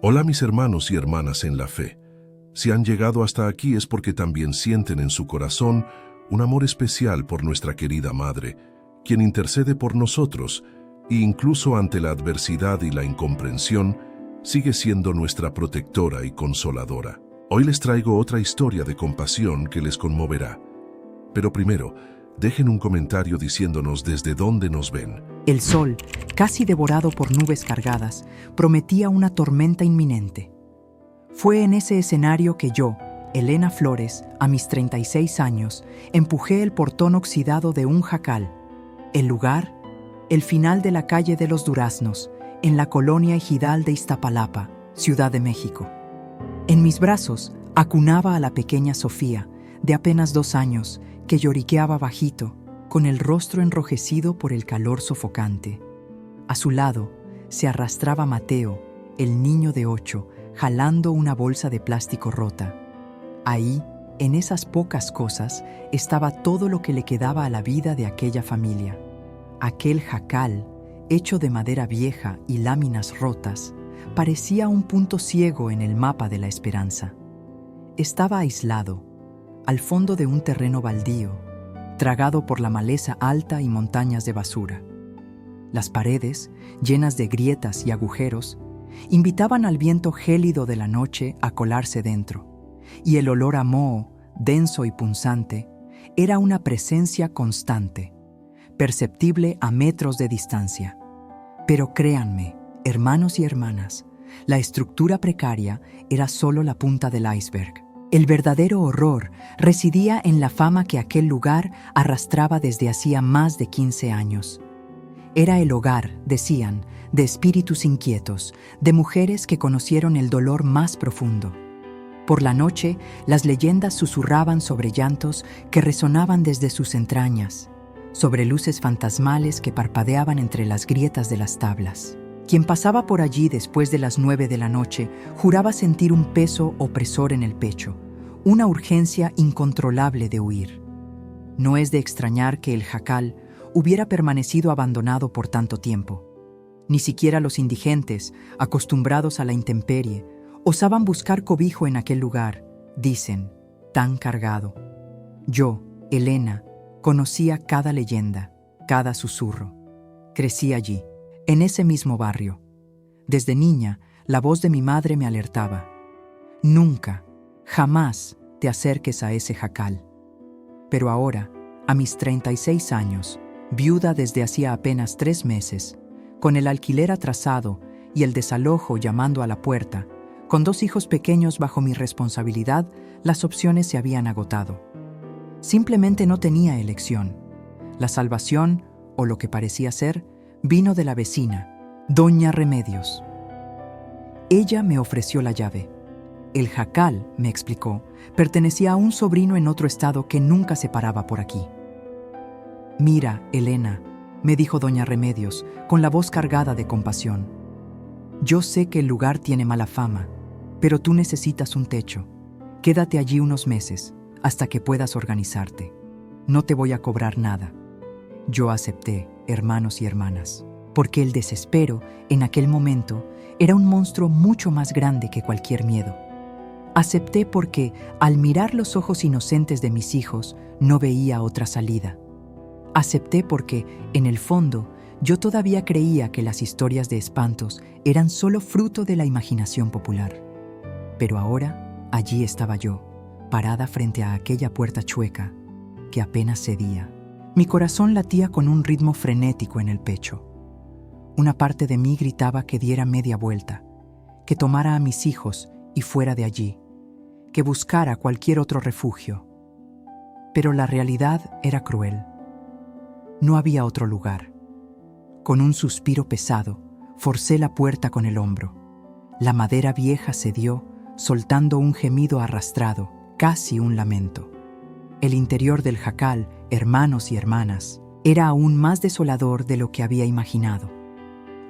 Hola mis hermanos y hermanas en la fe. Si han llegado hasta aquí es porque también sienten en su corazón un amor especial por nuestra querida Madre, quien intercede por nosotros e incluso ante la adversidad y la incomprensión, sigue siendo nuestra protectora y consoladora. Hoy les traigo otra historia de compasión que les conmoverá. Pero primero, dejen un comentario diciéndonos desde dónde nos ven. El sol, casi devorado por nubes cargadas, prometía una tormenta inminente. Fue en ese escenario que yo, Elena Flores, a mis 36 años, empujé el portón oxidado de un jacal. El lugar, el final de la calle de los Duraznos, en la colonia ejidal de Iztapalapa, Ciudad de México. En mis brazos acunaba a la pequeña Sofía, de apenas 2 años, que lloriqueaba bajito, con el rostro enrojecido por el calor sofocante. A su lado se arrastraba Mateo, el niño de 8, jalando una bolsa de plástico rota. Ahí, en esas pocas cosas, estaba todo lo que le quedaba a la vida de aquella familia. Aquel jacal, hecho de madera vieja y láminas rotas, parecía un punto ciego en el mapa de la esperanza. Estaba aislado, al fondo de un terreno baldío, tragado por la maleza alta y montañas de basura. Las paredes, llenas de grietas y agujeros, invitaban al viento gélido de la noche a colarse dentro, y el olor a moho, denso y punzante, era una presencia constante, perceptible a metros de distancia. Pero créanme, hermanos y hermanas, la estructura precaria era solo la punta del iceberg. El verdadero horror residía en la fama que aquel lugar arrastraba desde hacía más de 15 años. Era el hogar, decían, de espíritus inquietos, de mujeres que conocieron el dolor más profundo. Por la noche, las leyendas susurraban sobre llantos que resonaban desde sus entrañas, sobre luces fantasmales que parpadeaban entre las grietas de las tablas. Quien pasaba por allí después de las 9 de la noche juraba sentir un peso opresor en el pecho, una urgencia incontrolable de huir. No es de extrañar que el jacal hubiera permanecido abandonado por tanto tiempo. Ni siquiera los indigentes, acostumbrados a la intemperie, osaban buscar cobijo en aquel lugar, dicen, tan cargado. Yo, Elena, conocía cada leyenda, cada susurro. Crecí allí, en ese mismo barrio. Desde niña, la voz de mi madre me alertaba. Nunca, jamás te acerques a ese jacal. Pero ahora, a mis 36 años, viuda desde hacía apenas 3 meses, con el alquiler atrasado y el desalojo llamando a la puerta, con 2 hijos pequeños bajo mi responsabilidad, las opciones se habían agotado. Simplemente no tenía elección. La salvación, o lo que parecía ser, vino de la vecina, Doña Remedios. Ella me ofreció la llave. El jacal, me explicó, pertenecía a un sobrino en otro estado que nunca se paraba por aquí. Mira, Elena, me dijo Doña Remedios, con la voz cargada de compasión. Yo sé que el lugar tiene mala fama, pero tú necesitas un techo. Quédate allí unos meses, hasta que puedas organizarte. No te voy a cobrar nada. Yo acepté, hermanos y hermanas, porque el desespero, en aquel momento, era un monstruo mucho más grande que cualquier miedo. Acepté porque, al mirar los ojos inocentes de mis hijos, no veía otra salida. Acepté porque, en el fondo, yo todavía creía que las historias de espantos eran solo fruto de la imaginación popular. Pero ahora, allí estaba yo, parada frente a aquella puerta chueca, que apenas cedía. Mi corazón latía con un ritmo frenético en el pecho. Una parte de mí gritaba que diera media vuelta, que tomara a mis hijos y fuera de allí, que buscara cualquier otro refugio. Pero la realidad era cruel. No había otro lugar. Con un suspiro pesado, forcé la puerta con el hombro. La madera vieja cedió, soltando un gemido arrastrado, casi un lamento. El interior del jacal, hermanos y hermanas, era aún más desolador de lo que había imaginado.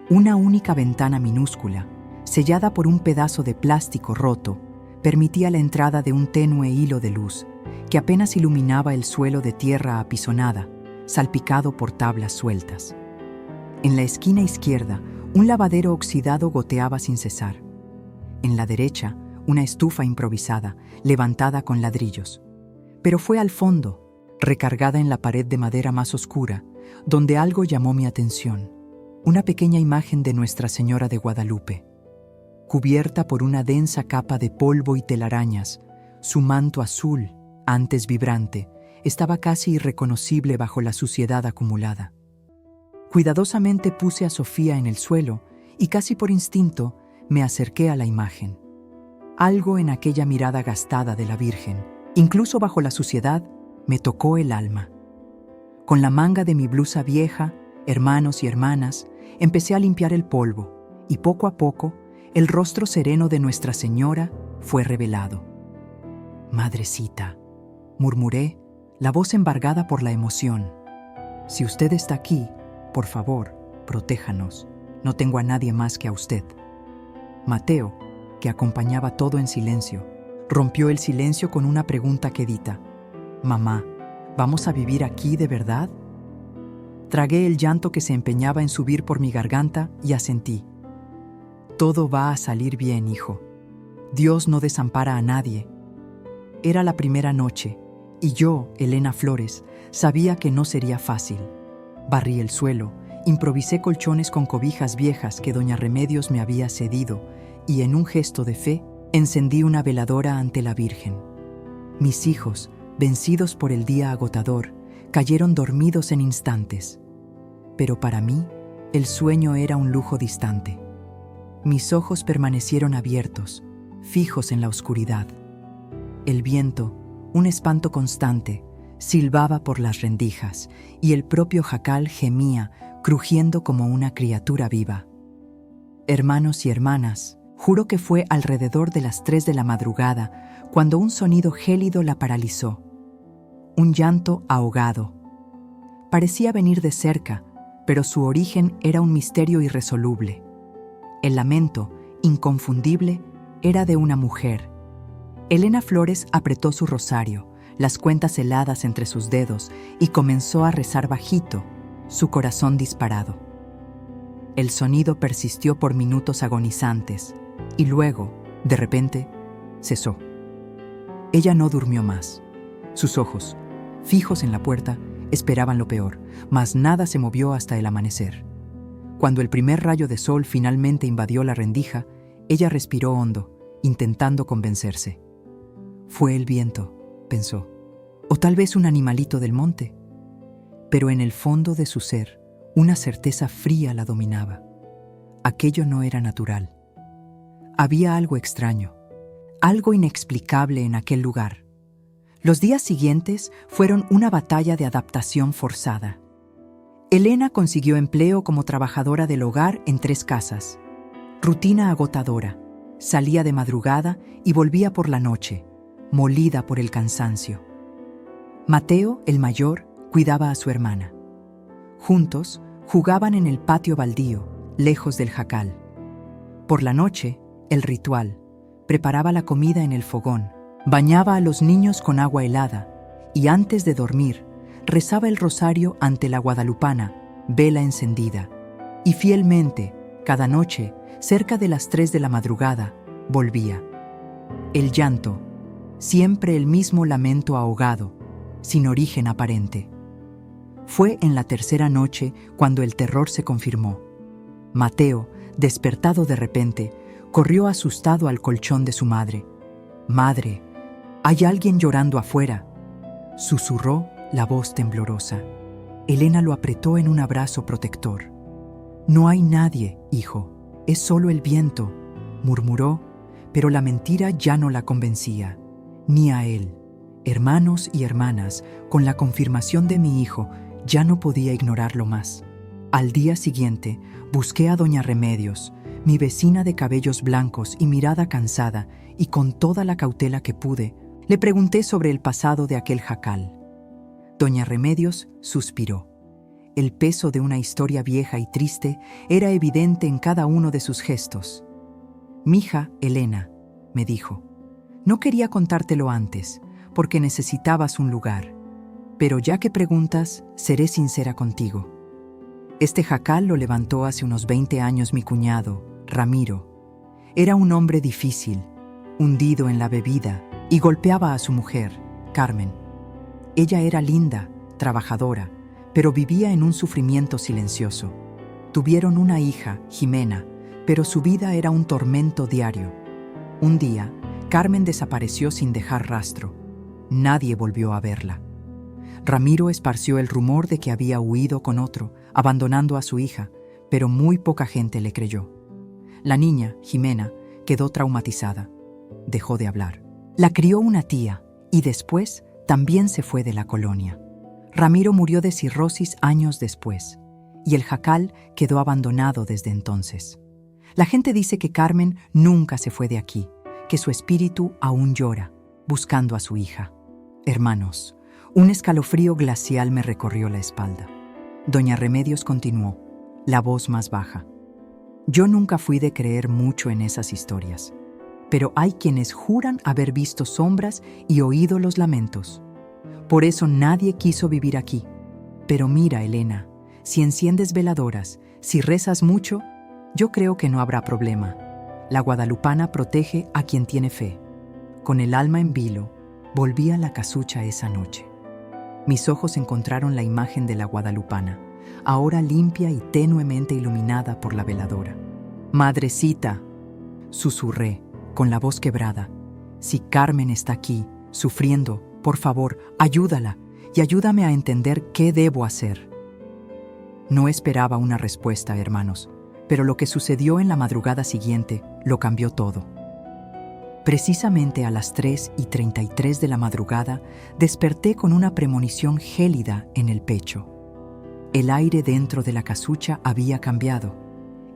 Una única ventana minúscula, sellada por un pedazo de plástico roto, permitía la entrada de un tenue hilo de luz que apenas iluminaba el suelo de tierra apisonada, salpicado por tablas sueltas. En la esquina izquierda, un lavadero oxidado goteaba sin cesar. En la derecha, una estufa improvisada, levantada con ladrillos. Pero fue al fondo, recargada en la pared de madera más oscura, donde algo llamó mi atención. Una pequeña imagen de Nuestra Señora de Guadalupe. Cubierta por una densa capa de polvo y telarañas, su manto azul, antes vibrante, estaba casi irreconocible bajo la suciedad acumulada. Cuidadosamente puse a Sofía en el suelo y casi por instinto me acerqué a la imagen. Algo en aquella mirada gastada de la Virgen, incluso bajo la suciedad, me tocó el alma. Con la manga de mi blusa vieja, hermanos y hermanas, empecé a limpiar el polvo y poco a poco el rostro sereno de Nuestra Señora fue revelado. «Madrecita», murmuré, la voz embargada por la emoción. «Si usted está aquí, por favor, protéjanos. No tengo a nadie más que a usted». Mateo, que acompañaba todo en silencio, rompió el silencio con una pregunta quedita. «Mamá, ¿vamos a vivir aquí de verdad?». Tragué el llanto que se empeñaba en subir por mi garganta y asentí. «Todo va a salir bien, hijo. Dios no desampara a nadie». Era la primera noche, y yo, Elena Flores, sabía que no sería fácil. Barrí el suelo, improvisé colchones con cobijas viejas que doña Remedios me había cedido, y en un gesto de fe, encendí una veladora ante la Virgen. Mis hijos, vencidos por el día agotador, cayeron dormidos en instantes. Pero para mí, el sueño era un lujo distante. Mis ojos permanecieron abiertos, fijos en la oscuridad. El viento, un espanto constante, silbaba por las rendijas y el propio jacal gemía, crujiendo como una criatura viva. Hermanos y hermanas, juro que fue alrededor de las 3 de la madrugada cuando un sonido gélido la paralizó. Un llanto ahogado. Parecía venir de cerca, pero su origen era un misterio irresoluble. El lamento, inconfundible, era de una mujer. Elena Flores apretó su rosario, las cuentas heladas entre sus dedos, y comenzó a rezar bajito, su corazón disparado. El sonido persistió por minutos agonizantes, y luego, de repente, cesó. Ella no durmió más. Sus ojos, fijos en la puerta, esperaban lo peor, mas nada se movió hasta el amanecer. Cuando el primer rayo de sol finalmente invadió la rendija, ella respiró hondo, intentando convencerse. Fue el viento, pensó, o tal vez un animalito del monte. Pero en el fondo de su ser, una certeza fría la dominaba. Aquello no era natural. Había algo extraño, algo inexplicable en aquel lugar. Los días siguientes fueron una batalla de adaptación forzada. Elena consiguió empleo como trabajadora del hogar en 3 casas. Rutina agotadora. Salía de madrugada y volvía por la noche, molida por el cansancio. Mateo, el mayor, cuidaba a su hermana. Juntos, jugaban en el patio baldío, lejos del jacal. Por la noche, el ritual. Preparaba la comida en el fogón, bañaba a los niños con agua helada y antes de dormir, rezaba el rosario ante la guadalupana, vela encendida. Y fielmente, cada noche, cerca de las 3 de la madrugada, volvía. El llanto, siempre el mismo lamento ahogado, sin origen aparente. Fue en la tercera noche cuando el terror se confirmó. Mateo, despertado de repente, corrió asustado al colchón de su madre. «Madre, hay alguien llorando afuera», susurró la voz temblorosa. Elena lo apretó en un abrazo protector. «No hay nadie, hijo, es solo el viento», murmuró, pero la mentira ya no la convencía, ni a él. Hermanos y hermanas, con la confirmación de mi hijo, ya no podía ignorarlo más. Al día siguiente, busqué a doña Remedios, mi vecina de cabellos blancos y mirada cansada, y con toda la cautela que pude, le pregunté sobre el pasado de aquel jacal. Doña Remedios suspiró. El peso de una historia vieja y triste era evidente en cada uno de sus gestos. «Mija, Elena», me dijo, «no quería contártelo antes, porque necesitabas un lugar. Pero ya que preguntas, seré sincera contigo. Este jacal lo levantó hace unos 20 años mi cuñado, Ramiro. Era un hombre difícil, hundido en la bebida, y golpeaba a su mujer, Carmen. Ella era linda, trabajadora, pero vivía en un sufrimiento silencioso. Tuvieron una hija, Jimena, pero su vida era un tormento diario. Un día, Carmen desapareció sin dejar rastro. Nadie volvió a verla. Ramiro esparció el rumor de que había huido con otro, abandonando a su hija, pero muy poca gente le creyó. La niña, Jimena, quedó traumatizada. Dejó de hablar. La crió una tía y después también se fue de la colonia. Ramiro murió de cirrosis años después y el jacal quedó abandonado desde entonces. La gente dice que Carmen nunca se fue de aquí, que su espíritu aún llora, buscando a su hija. Hermanos, un escalofrío glacial me recorrió la espalda. Doña Remedios continuó, la voz más baja. Yo nunca fui de creer mucho en esas historias, pero hay quienes juran haber visto sombras y oído los lamentos. Por eso nadie quiso vivir aquí. Pero mira, Elena, si enciendes veladoras, si rezas mucho, yo creo que no habrá problema. La guadalupana protege a quien tiene fe. Con el alma en vilo, volví a la casucha esa noche. Mis ojos encontraron la imagen de la guadalupana, ahora limpia y tenuemente iluminada por la veladora. «Madrecita», susurré, con la voz quebrada, «si Carmen está aquí, sufriendo, por favor, ayúdala y ayúdame a entender qué debo hacer». No esperaba una respuesta, hermanos, pero lo que sucedió en la madrugada siguiente lo cambió todo. Precisamente a las 3:33 de la madrugada desperté con una premonición gélida en el pecho. El aire dentro de la casucha había cambiado.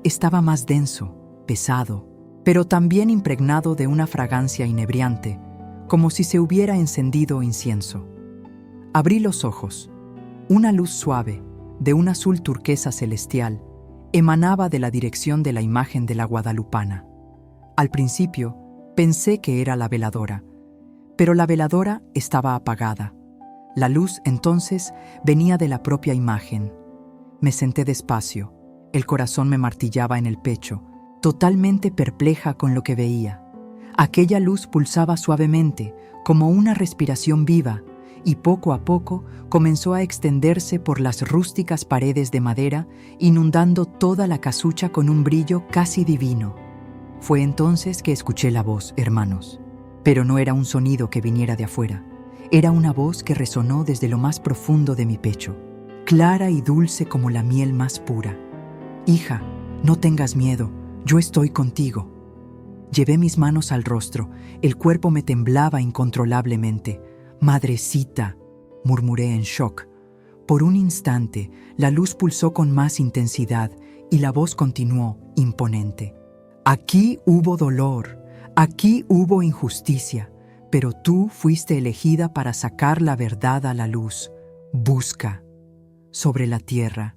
Estaba más denso, pesado, pero también impregnado de una fragancia inebriante, como si se hubiera encendido incienso. Abrí los ojos. Una luz suave, de un azul turquesa celestial, emanaba de la dirección de la imagen de la guadalupana. Al principio, pensé que era la veladora, pero la veladora estaba apagada. La luz, entonces, venía de la propia imagen. Me senté despacio, el corazón me martillaba en el pecho, totalmente perpleja con lo que veía. Aquella luz pulsaba suavemente, como una respiración viva, y poco a poco comenzó a extenderse por las rústicas paredes de madera, inundando toda la casucha con un brillo casi divino. Fue entonces que escuché la voz, hermanos. Pero no era un sonido que viniera de afuera. Era una voz que resonó desde lo más profundo de mi pecho, clara y dulce como la miel más pura. «Hija, no tengas miedo, yo estoy contigo». Llevé mis manos al rostro, el cuerpo me temblaba incontrolablemente. «Madrecita», murmuré en shock. Por un instante, la luz pulsó con más intensidad y la voz continuó, imponente. «Aquí hubo dolor, aquí hubo injusticia, pero tú fuiste elegida para sacar la verdad a la luz. Busca». Sobre la tierra,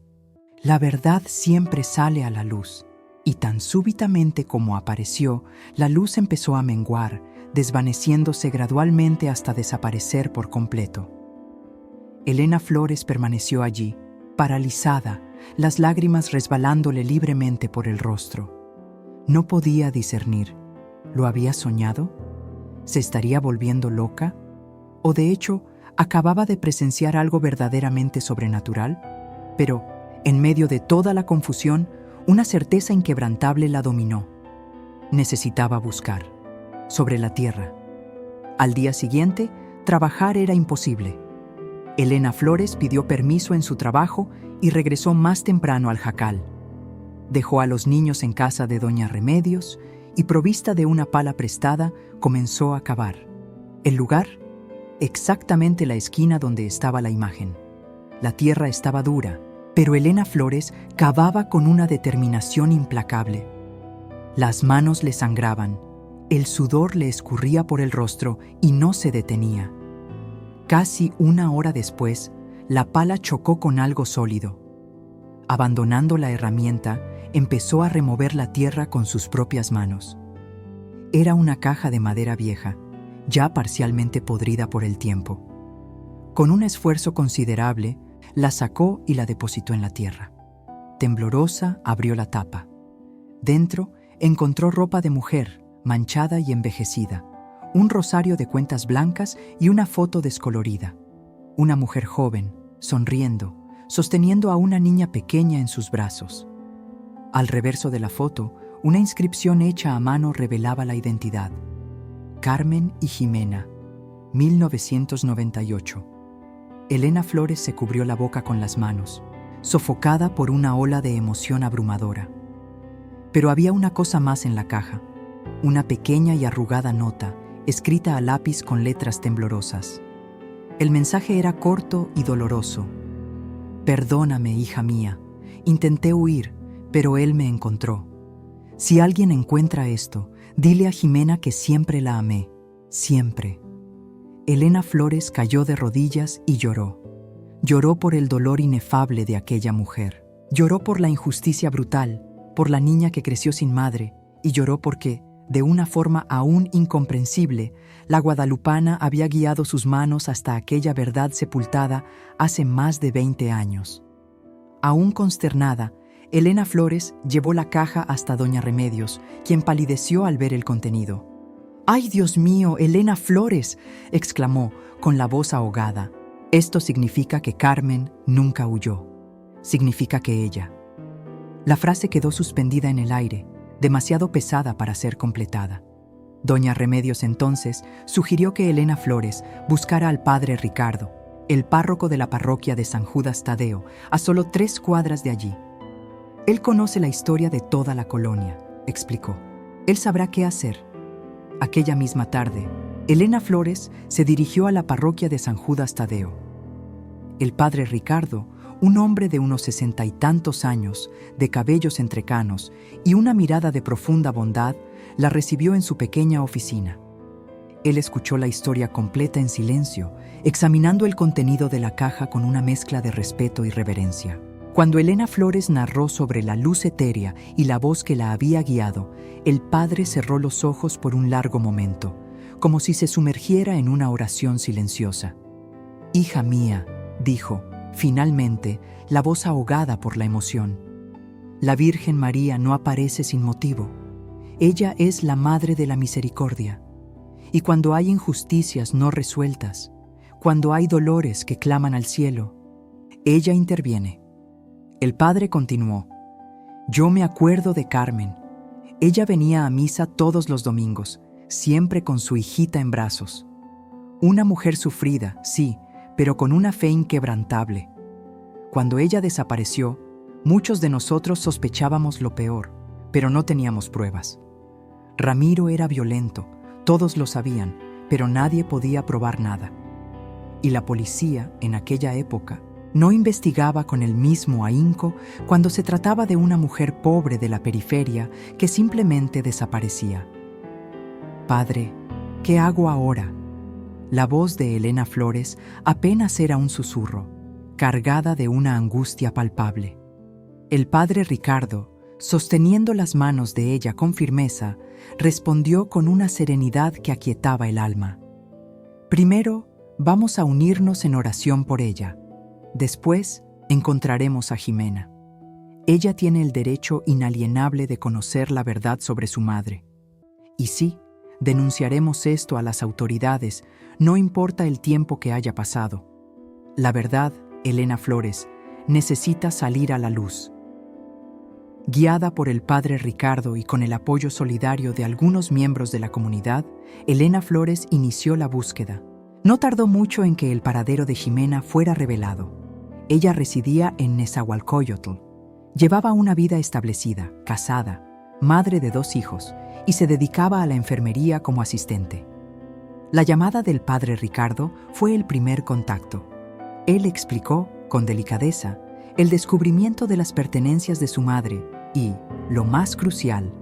la verdad siempre sale a la luz, y tan súbitamente como apareció, la luz empezó a menguar, desvaneciéndose gradualmente hasta desaparecer por completo. Elena Flores permaneció allí, paralizada, las lágrimas resbalándole libremente por el rostro. No podía discernir. ¿Lo había soñado? ¿Se estaría volviendo loca? ¿O de hecho, acababa de presenciar algo verdaderamente sobrenatural? Pero, en medio de toda la confusión, una certeza inquebrantable la dominó. Necesitaba buscar. Sobre la tierra. Al día siguiente, trabajar era imposible. Elena Flores pidió permiso en su trabajo y regresó más temprano al jacal. Dejó a los niños en casa de doña Remedios y, provista de una pala prestada, comenzó a cavar. El lugar, exactamente la esquina donde estaba la imagen. La tierra estaba dura, pero Elena Flores cavaba con una determinación implacable. Las manos le sangraban. El sudor le escurría por el rostro y no se detenía. Casi una hora después, la pala chocó con algo sólido. Abandonando la herramienta, empezó a remover la tierra con sus propias manos. Era una caja de madera vieja, ya parcialmente podrida por el tiempo. Con un esfuerzo considerable, la sacó y la depositó en la tierra. Temblorosa, abrió la tapa. Dentro encontró ropa de mujer, manchada y envejecida, un rosario de cuentas blancas y una foto descolorida. Una mujer joven, sonriendo, sosteniendo a una niña pequeña en sus brazos. Al reverso de la foto, una inscripción hecha a mano revelaba la identidad. Carmen y Jimena, 1998. Elena Flores se cubrió la boca con las manos, sofocada por una ola de emoción abrumadora. Pero había una cosa más en la caja, una pequeña y arrugada nota, escrita a lápiz con letras temblorosas. El mensaje era corto y doloroso. Perdóname, hija mía. Intenté huir, pero él me encontró. Si alguien encuentra esto, dile a Jimena que siempre la amé. Siempre. Elena Flores cayó de rodillas y lloró. Lloró por el dolor inefable de aquella mujer. Lloró por la injusticia brutal, por la niña que creció sin madre, y lloró porque, de una forma aún incomprensible, la guadalupana había guiado sus manos hasta aquella verdad sepultada hace más de 20 años. Aún consternada, Elena Flores llevó la caja hasta doña Remedios, quien palideció al ver el contenido. «¡Ay, Dios mío, Elena Flores!», exclamó, con la voz ahogada. Esto significa que Carmen nunca huyó. Significa que ella. La frase quedó suspendida en el aire, demasiado pesada para ser completada. Doña Remedios entonces sugirió que Elena Flores buscara al padre Ricardo, el párroco de la parroquia de San Judas Tadeo, a solo 3 cuadras de allí. Él conoce la historia de toda la colonia, explicó. Él sabrá qué hacer. Aquella misma tarde, Elena Flores se dirigió a la parroquia de San Judas Tadeo. El padre Ricardo, un hombre de unos 60 y tantos años, de cabellos entrecanos y una mirada de profunda bondad, la recibió en su pequeña oficina. Él escuchó la historia completa en silencio, examinando el contenido de la caja con una mezcla de respeto y reverencia. Cuando Elena Flores narró sobre la luz etérea y la voz que la había guiado, el padre cerró los ojos por un largo momento, como si se sumergiera en una oración silenciosa. «Hija mía», dijo, finalmente, la voz ahogada por la emoción. «La Virgen María no aparece sin motivo. Ella es la Madre de la Misericordia. Y cuando hay injusticias no resueltas, cuando hay dolores que claman al cielo, ella interviene». El padre continuó. «Yo me acuerdo de Carmen. Ella venía a misa todos los domingos, siempre con su hijita en brazos. Una mujer sufrida, sí, pero con una fe inquebrantable. Cuando ella desapareció, muchos de nosotros sospechábamos lo peor, pero no teníamos pruebas. Ramiro era violento, todos lo sabían, pero nadie podía probar nada. Y la policía, en aquella época, no investigaba con el mismo ahínco cuando se trataba de una mujer pobre de la periferia que simplemente desaparecía. Padre, ¿qué hago ahora?». La voz de Elena Flores apenas era un susurro, cargada de una angustia palpable. El padre Ricardo, sosteniendo las manos de ella con firmeza, respondió con una serenidad que aquietaba el alma. «Primero, vamos a unirnos en oración por ella. Después, encontraremos a Jimena. Ella tiene el derecho inalienable de conocer la verdad sobre su madre. Y sí, denunciaremos esto a las autoridades, no importa el tiempo que haya pasado. La verdad, Elena Flores, necesita salir a la luz». Guiada por el padre Ricardo y con el apoyo solidario de algunos miembros de la comunidad, Elena Flores inició la búsqueda. No tardó mucho en que el paradero de Jimena fuera revelado. Ella residía en Nezahualcóyotl. Llevaba una vida establecida, casada, madre de 2 hijos, y se dedicaba a la enfermería como asistente. La llamada del padre Ricardo fue el primer contacto. Él explicó, con delicadeza, el descubrimiento de las pertenencias de su madre y, lo más crucial,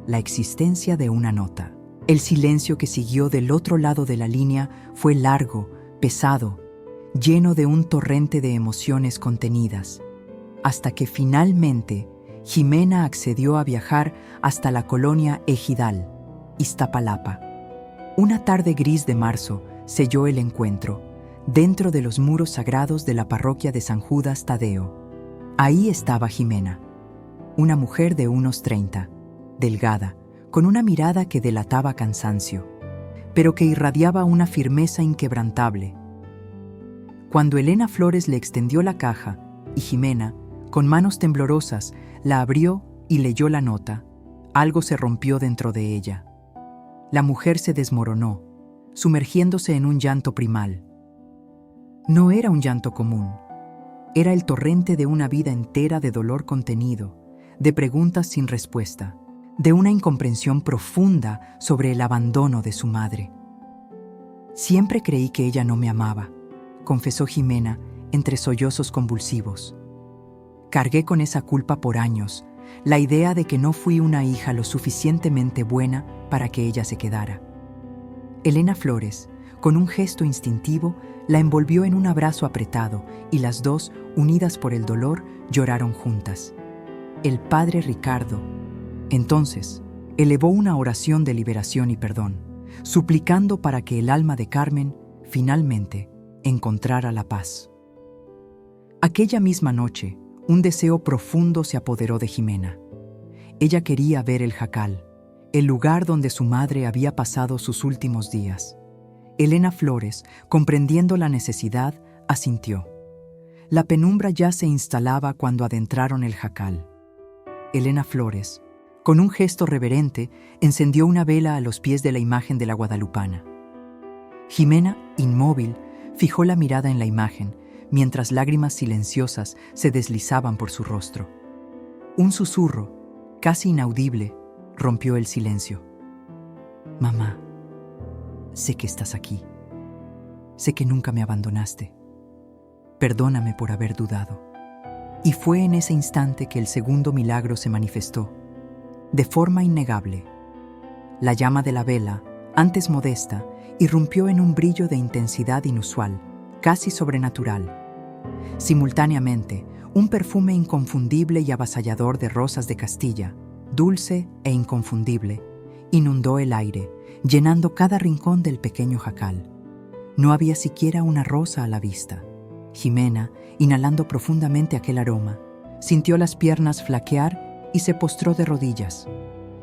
la existencia de una nota. El silencio que siguió del otro lado de la línea fue largo, pesado, lleno de un torrente de emociones contenidas, hasta que finalmente Jimena accedió a viajar hasta la colonia Ejidal, Iztapalapa. Una tarde gris de marzo selló el encuentro, dentro de los muros sagrados de la parroquia de San Judas Tadeo. Ahí estaba Jimena, una mujer de unos 30, delgada, con una mirada que delataba cansancio, pero que irradiaba una firmeza inquebrantable. Cuando Elena Flores le extendió la caja y Jimena, con manos temblorosas, la abrió y leyó la nota, algo se rompió dentro de ella. La mujer se desmoronó, sumergiéndose en un llanto primal. No era un llanto común, era el torrente de una vida entera de dolor contenido, de preguntas sin respuesta, de una incomprensión profunda sobre el abandono de su madre. Siempre creí que ella no me amaba, confesó Jimena entre sollozos convulsivos. Cargué con esa culpa por años, la idea de que no fui una hija lo suficientemente buena para que ella se quedara. Elena Flores, con un gesto instintivo, la envolvió en un abrazo apretado y las dos, unidas por el dolor, lloraron juntas. El padre Ricardo, entonces, elevó una oración de liberación y perdón, suplicando para que el alma de Carmen, finalmente, encontrara la paz. Aquella misma noche, un deseo profundo se apoderó de Jimena. Ella quería ver el jacal, el lugar donde su madre había pasado sus últimos días. Elena Flores, comprendiendo la necesidad, asintió. La penumbra ya se instalaba cuando adentraron el jacal. Elena Flores, con un gesto reverente, encendió una vela a los pies de la imagen de la guadalupana. Jimena, inmóvil, fijó la mirada en la imagen, mientras lágrimas silenciosas se deslizaban por su rostro. Un susurro, casi inaudible, rompió el silencio. «Mamá, sé que estás aquí. Sé que nunca me abandonaste. Perdóname por haber dudado». Y fue en ese instante que el segundo milagro se manifestó, de forma innegable. La llama de la vela, antes modesta, irrumpió en un brillo de intensidad inusual, casi sobrenatural. Simultáneamente, un perfume inconfundible y avasallador de rosas de Castilla, dulce e inconfundible, inundó el aire, llenando cada rincón del pequeño jacal. No había siquiera una rosa a la vista. Jimena, inhalando profundamente aquel aroma, sintió las piernas flaquear y se postró de rodillas.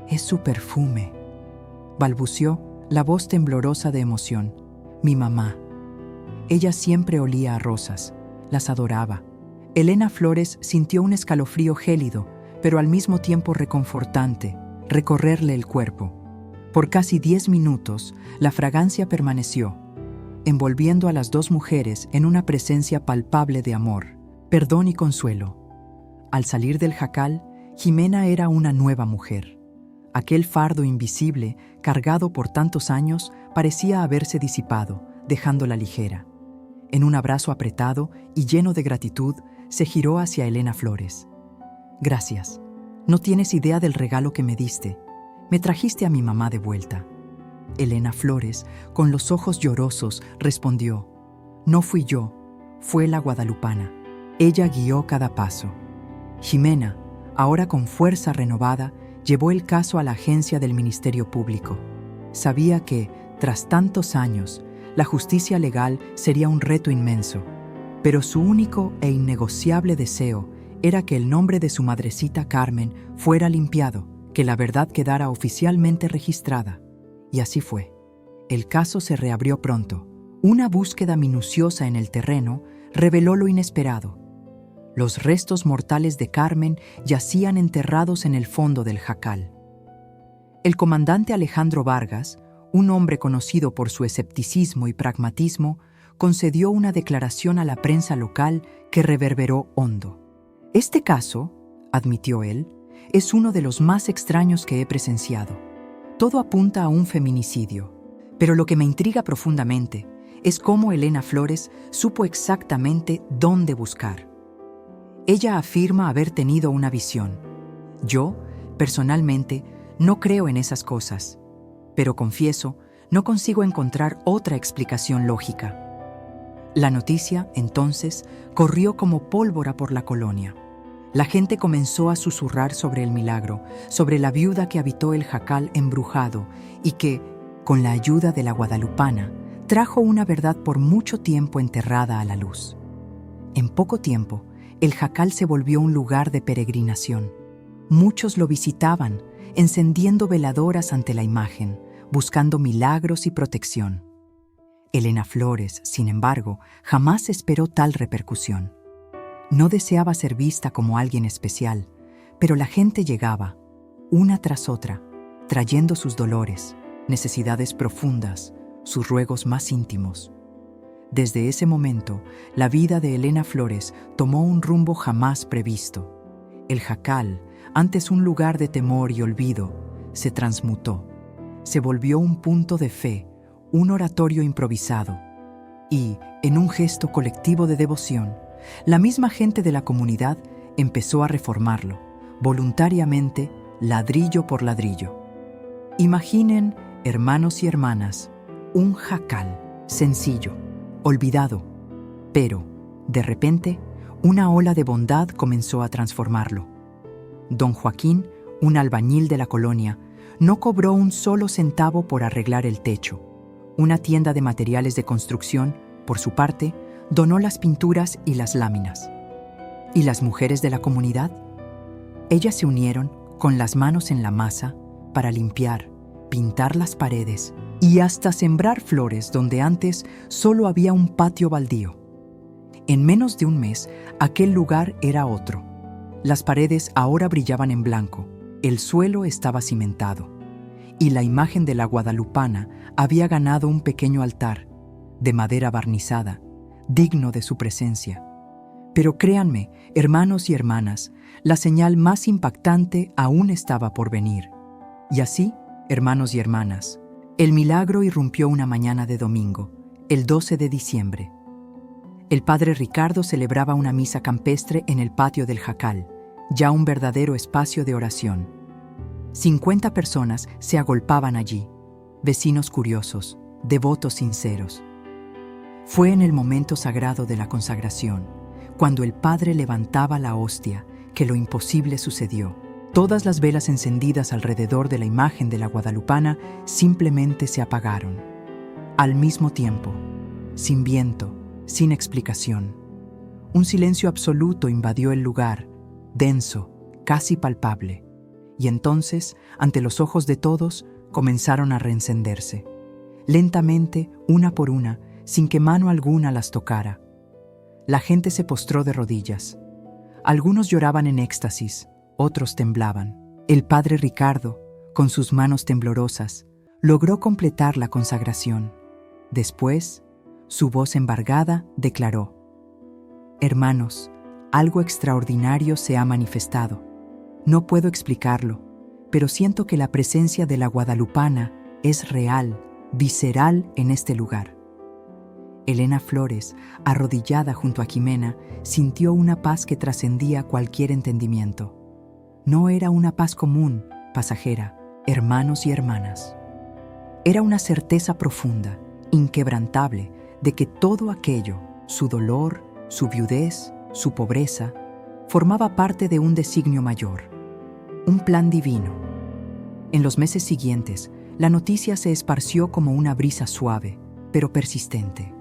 «Es su perfume», balbuceó, la voz temblorosa de emoción. «Mi mamá». Ella siempre olía a rosas, las adoraba. Elena Flores sintió un escalofrío gélido, pero al mismo tiempo reconfortante, recorrerle el cuerpo. Por casi 10 minutos, la fragancia permaneció, envolviendo a las dos mujeres en una presencia palpable de amor, perdón y consuelo. Al salir del jacal, Jimena era una nueva mujer. Aquel fardo invisible, cargado por tantos años, parecía haberse disipado, dejándola ligera. En un abrazo apretado y lleno de gratitud, se giró hacia Elena Flores. «Gracias. No tienes idea del regalo que me diste. Me trajiste a mi mamá de vuelta». Elena Flores, con los ojos llorosos, respondió: «No fui yo, fue la guadalupana. Ella guió cada paso». Jimena, ahora con fuerza renovada, llevó el caso a la agencia del Ministerio Público. Sabía que, tras tantos años, la justicia legal sería un reto inmenso, pero su único e innegociable deseo era que el nombre de su madrecita Carmen fuera limpiado, que la verdad quedara oficialmente registrada. Y así fue. El caso se reabrió pronto. Una búsqueda minuciosa en el terreno reveló lo inesperado. Los restos mortales de Carmen yacían enterrados en el fondo del jacal. El comandante Alejandro Vargas, un hombre conocido por su escepticismo y pragmatismo, concedió una declaración a la prensa local que reverberó hondo. «Este caso», admitió él, «es uno de los más extraños que he presenciado. Todo apunta a un feminicidio, pero lo que me intriga profundamente es cómo Elena Flores supo exactamente dónde buscar. Ella afirma haber tenido una visión. Yo, personalmente, no creo en esas cosas, pero confieso, no consigo encontrar otra explicación lógica». La noticia, entonces, corrió como pólvora por la colonia. La gente comenzó a susurrar sobre el milagro, sobre la viuda que habitó el jacal embrujado y que, con la ayuda de la guadalupana, trajo una verdad por mucho tiempo enterrada a la luz. En poco tiempo, el jacal se volvió un lugar de peregrinación. Muchos lo visitaban, encendiendo veladoras ante la imagen, buscando milagros y protección. Elena Flores, sin embargo, jamás esperó tal repercusión. No deseaba ser vista como alguien especial, pero la gente llegaba, una tras otra, trayendo sus dolores, necesidades profundas, sus ruegos más íntimos. Desde ese momento, la vida de Elena Flores tomó un rumbo jamás previsto. El Jacal, antes un lugar de temor y olvido, se transmutó. Se volvió un punto de fe, un oratorio improvisado. Y, en un gesto colectivo de devoción, la misma gente de la comunidad empezó a reformarlo, voluntariamente, ladrillo por ladrillo. Imaginen, hermanos y hermanas, un jacal sencillo, olvidado, pero, de repente, una ola de bondad comenzó a transformarlo. Don Joaquín, un albañil de la colonia, no cobró un solo centavo por arreglar el techo. Una tienda de materiales de construcción, por su parte, donó las pinturas y las láminas. ¿Y las mujeres de la comunidad? Ellas se unieron, con las manos en la masa, para limpiar, pintar las paredes y hasta sembrar flores donde antes solo había un patio baldío. En menos de un mes, aquel lugar era otro. Las paredes ahora brillaban en blanco, el suelo estaba cimentado, y la imagen de la guadalupana había ganado un pequeño altar, de madera barnizada, digno de su presencia. Pero créanme, hermanos y hermanas, la señal más impactante aún estaba por venir. Y así, hermanos y hermanas, el milagro irrumpió una mañana de domingo, el 12 de diciembre. El padre Ricardo celebraba una misa campestre en el patio del Jacal, ya un verdadero espacio de oración. 50 personas se agolpaban allí, vecinos curiosos, devotos sinceros. Fue en el momento sagrado de la consagración, cuando el padre levantaba la hostia, que lo imposible sucedió. Todas las velas encendidas alrededor de la imagen de la guadalupana simplemente se apagaron. Al mismo tiempo, sin viento, sin explicación. Un silencio absoluto invadió el lugar, denso, casi palpable. Y entonces, ante los ojos de todos, comenzaron a reencenderse. Lentamente, una por una, sin que mano alguna las tocara. La gente se postró de rodillas. Algunos lloraban en éxtasis, otros temblaban. El padre Ricardo, con sus manos temblorosas, logró completar la consagración. Después, su voz embargada declaró: «Hermanos, algo extraordinario se ha manifestado. No puedo explicarlo, pero siento que la presencia de la guadalupana es real, visceral en este lugar». Elena Flores, arrodillada junto a Jimena, sintió una paz que trascendía cualquier entendimiento. No era una paz común, pasajera, hermanos y hermanas. Era una certeza profunda, inquebrantable, de que todo aquello, su dolor, su viudez, su pobreza, formaba parte de un designio mayor, un plan divino. En los meses siguientes, la noticia se esparció como una brisa suave, pero persistente.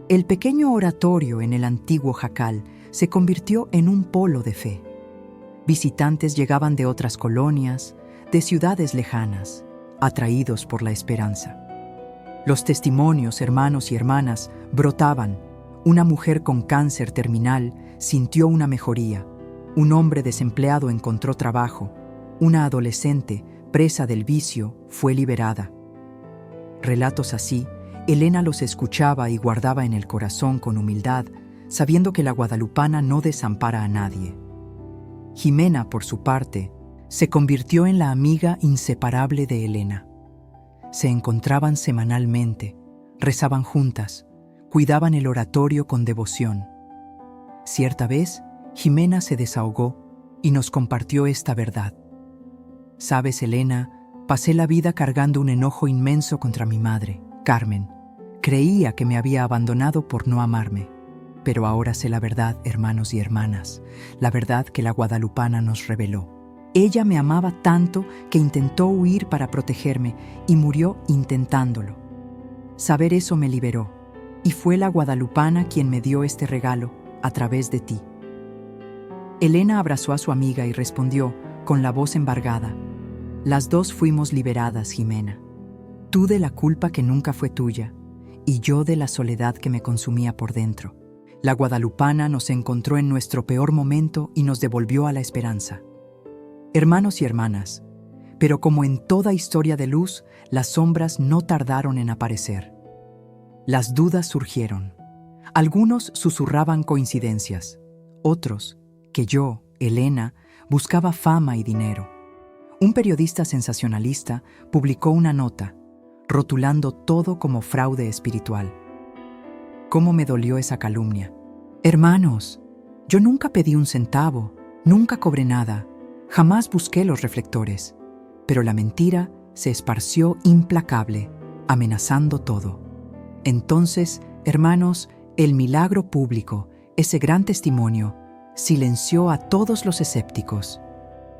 El pequeño oratorio en el antiguo Jacal se convirtió en un polo de fe. Visitantes llegaban de otras colonias, de ciudades lejanas, atraídos por la esperanza. Los testimonios, hermanos y hermanas, brotaban. Una mujer con cáncer terminal sintió una mejoría. Un hombre desempleado encontró trabajo. Una adolescente, presa del vicio, fue liberada. Relatos así, Elena los escuchaba y guardaba en el corazón con humildad, sabiendo que la guadalupana no desampara a nadie. Jimena, por su parte, se convirtió en la amiga inseparable de Elena. Se encontraban semanalmente, rezaban juntas, cuidaban el oratorio con devoción. Cierta vez, Jimena se desahogó y nos compartió esta verdad. «Sabes, Elena, pasé la vida cargando un enojo inmenso contra mi madre, Carmen. Creía que me había abandonado por no amarme. Pero ahora sé la verdad, hermanos y hermanas, la verdad que la guadalupana nos reveló. Ella me amaba tanto que intentó huir para protegerme y murió intentándolo. Saber eso me liberó, y fue la guadalupana quien me dio este regalo a través de ti». Elena abrazó a su amiga y respondió, con la voz embargada: Las dos fuimos liberadas, Jimena. Tú de la culpa que nunca fue tuya y yo de la soledad que me consumía por dentro. La guadalupana nos encontró en nuestro peor momento y nos devolvió a la esperanza. Hermanos y hermanas, pero como en toda historia de luz, las sombras no tardaron en aparecer. Las dudas surgieron. Algunos susurraban coincidencias, otros, que yo, Elena, buscaba fama y dinero. Un periodista sensacionalista publicó una nota, rotulando todo como fraude espiritual. ¿Cómo me dolió esa calumnia? Hermanos, yo nunca pedí un centavo, nunca cobré nada, jamás busqué los reflectores, pero la mentira se esparció implacable, amenazando todo. Entonces, hermanos, el milagro público, ese gran testimonio, silenció a todos los escépticos.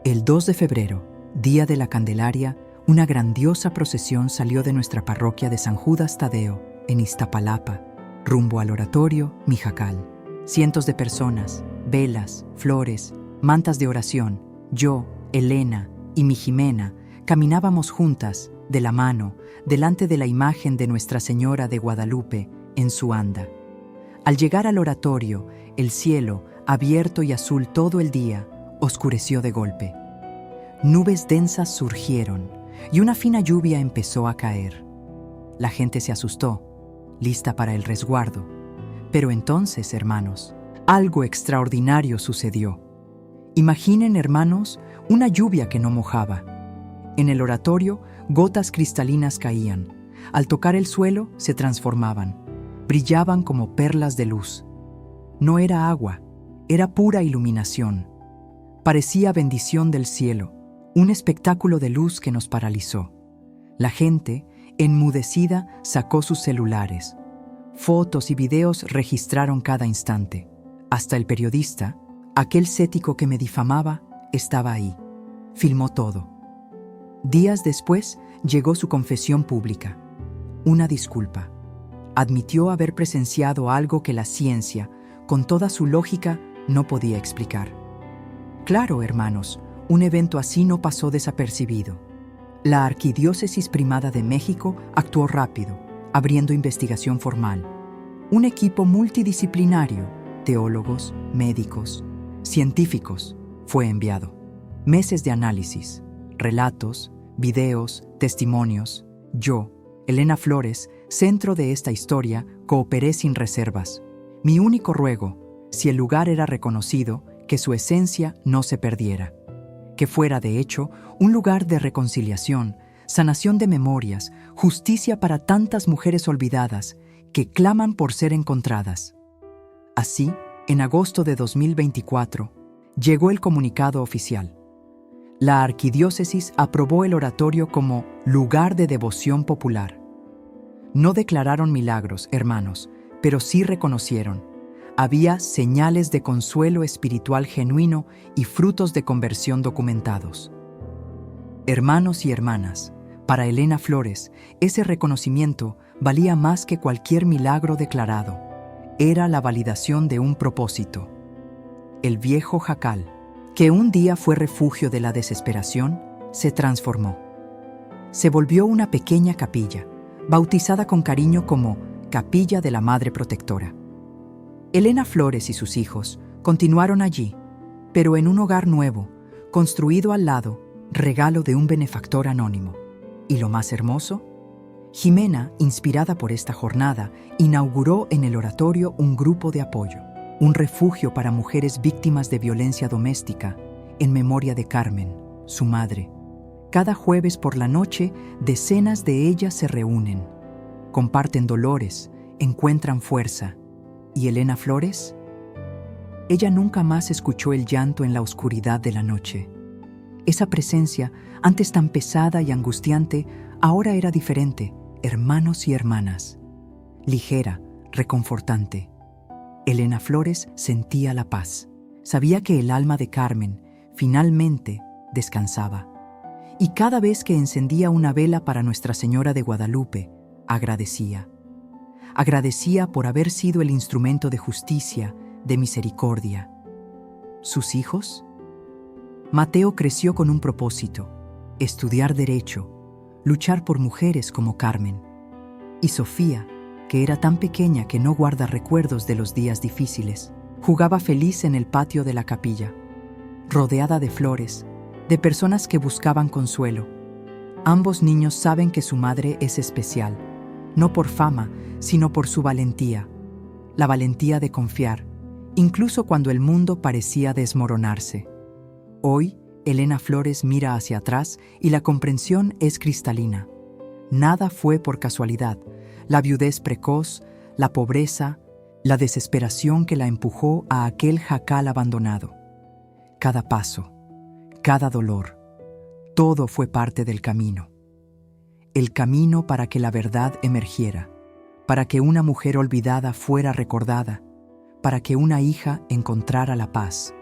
El 2 de febrero, día de la Candelaria, una grandiosa procesión salió de nuestra parroquia de San Judas Tadeo, en Iztapalapa, rumbo al oratorio Mijacal. Cientos de personas, velas, flores, mantas de oración, yo, Elena y mi Jimena, caminábamos juntas, de la mano, delante de la imagen de Nuestra Señora de Guadalupe, en su anda. Al llegar al oratorio, el cielo, abierto y azul todo el día, oscureció de golpe. Nubes densas surgieron y una fina lluvia empezó a caer. La gente se asustó, lista para el resguardo. Pero entonces, hermanos, algo extraordinario sucedió. Imaginen, hermanos, una lluvia que no mojaba. En el oratorio, gotas cristalinas caían. Al tocar el suelo, se transformaban. Brillaban como perlas de luz. No era agua, era pura iluminación. Parecía bendición del cielo, un espectáculo de luz que nos paralizó. La gente, enmudecida, sacó sus celulares. Fotos y videos registraron cada instante. Hasta el periodista, aquel cético que me difamaba, estaba ahí. Filmó todo. Días después llegó su confesión pública. Una disculpa. Admitió haber presenciado algo que la ciencia, con toda su lógica, no podía explicar. Claro, hermanos, un evento así no pasó desapercibido. La Arquidiócesis Primada de México actuó rápido, abriendo investigación formal. Un equipo multidisciplinario, teólogos, médicos, científicos, fue enviado. Meses de análisis, relatos, videos, testimonios. Yo, Elena Flores, centro de esta historia, cooperé sin reservas. Mi único ruego, si el lugar era reconocido, que su esencia no se perdiera. Que fuera, de hecho, un lugar de reconciliación, sanación de memorias, justicia para tantas mujeres olvidadas que claman por ser encontradas. Así, en agosto de 2024, llegó el comunicado oficial. La Arquidiócesis aprobó el oratorio como lugar de devoción popular. No declararon milagros, hermanos, pero sí reconocieron. Había señales de consuelo espiritual genuino y frutos de conversión documentados. Hermanos y hermanas, para Elena Flores, ese reconocimiento valía más que cualquier milagro declarado. Era la validación de un propósito. El viejo jacal, que un día fue refugio de la desesperación, se transformó. Se volvió una pequeña capilla, bautizada con cariño como Capilla de la Madre Protectora. Elena Flores y sus hijos continuaron allí, pero en un hogar nuevo, construido al lado, regalo de un benefactor anónimo. Y lo más hermoso, Jimena, inspirada por esta jornada, inauguró en el oratorio un grupo de apoyo, un refugio para mujeres víctimas de violencia doméstica, en memoria de Carmen, su madre. Cada jueves por la noche, decenas de ellas se reúnen, comparten dolores, encuentran fuerza. ¿Y Elena Flores? Ella nunca más escuchó el llanto en la oscuridad de la noche. Esa presencia, antes tan pesada y angustiante, ahora era diferente, hermanos y hermanas. Ligera, reconfortante. Elena Flores sentía la paz. Sabía que el alma de Carmen, finalmente, descansaba. Y cada vez que encendía una vela para Nuestra Señora de Guadalupe, agradecía. Agradecía por haber sido el instrumento de justicia, de misericordia. ¿Sus hijos? Mateo creció con un propósito, estudiar derecho, luchar por mujeres como Carmen. Y Sofía, que era tan pequeña que no guarda recuerdos de los días difíciles, jugaba feliz en el patio de la capilla, rodeada de flores, de personas que buscaban consuelo. Ambos niños saben que su madre es especial, no por fama, sino por su valentía, la valentía de confiar, incluso cuando el mundo parecía desmoronarse. Hoy, Elena Flores mira hacia atrás y la comprensión es cristalina. Nada fue por casualidad. La viudez precoz, la pobreza, la desesperación que la empujó a aquel jacal abandonado. Cada paso, cada dolor, todo fue parte del camino. El camino para que la verdad emergiera, para que una mujer olvidada fuera recordada, para que una hija encontrara la paz,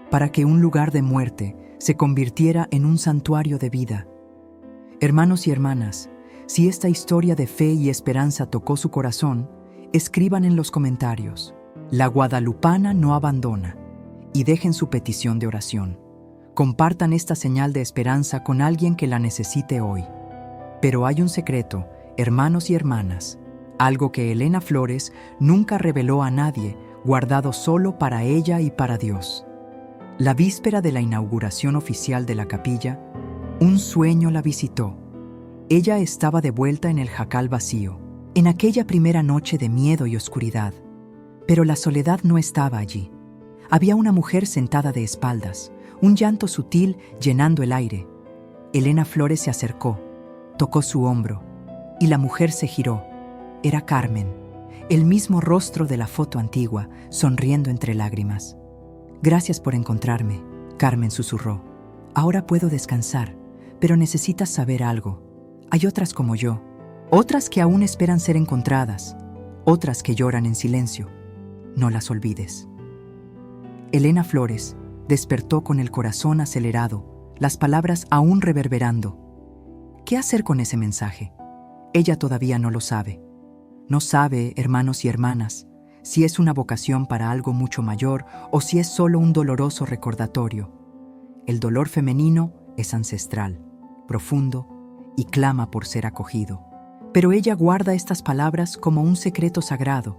para que un lugar de muerte se convirtiera en un santuario de vida. Hermanos y hermanas, si esta historia de fe y esperanza tocó su corazón, escriban en los comentarios: La Guadalupana no abandona, y dejen su petición de oración. Compartan esta señal de esperanza con alguien que la necesite hoy. Pero hay un secreto, hermanos y hermanas, algo que Elena Flores nunca reveló a nadie, guardado solo para ella y para Dios. La víspera de la inauguración oficial de la capilla, un sueño la visitó. Ella estaba de vuelta en el jacal vacío, en aquella primera noche de miedo y oscuridad. Pero la soledad no estaba allí. Había una mujer sentada de espaldas, un llanto sutil llenando el aire. Elena Flores se acercó, tocó su hombro, y la mujer se giró. Era Carmen, el mismo rostro de la foto antigua, sonriendo entre lágrimas. «Gracias por encontrarme», Carmen susurró. «Ahora puedo descansar, pero necesitas saber algo. Hay otras como yo, otras que aún esperan ser encontradas, otras que lloran en silencio. No las olvides». Elena Flores despertó con el corazón acelerado, las palabras aún reverberando. ¿Qué hacer con ese mensaje? Ella todavía no lo sabe. No sabe, hermanos y hermanas, si es una vocación para algo mucho mayor o si es solo un doloroso recordatorio. El dolor femenino es ancestral, profundo y clama por ser acogido. Pero ella guarda estas palabras como un secreto sagrado,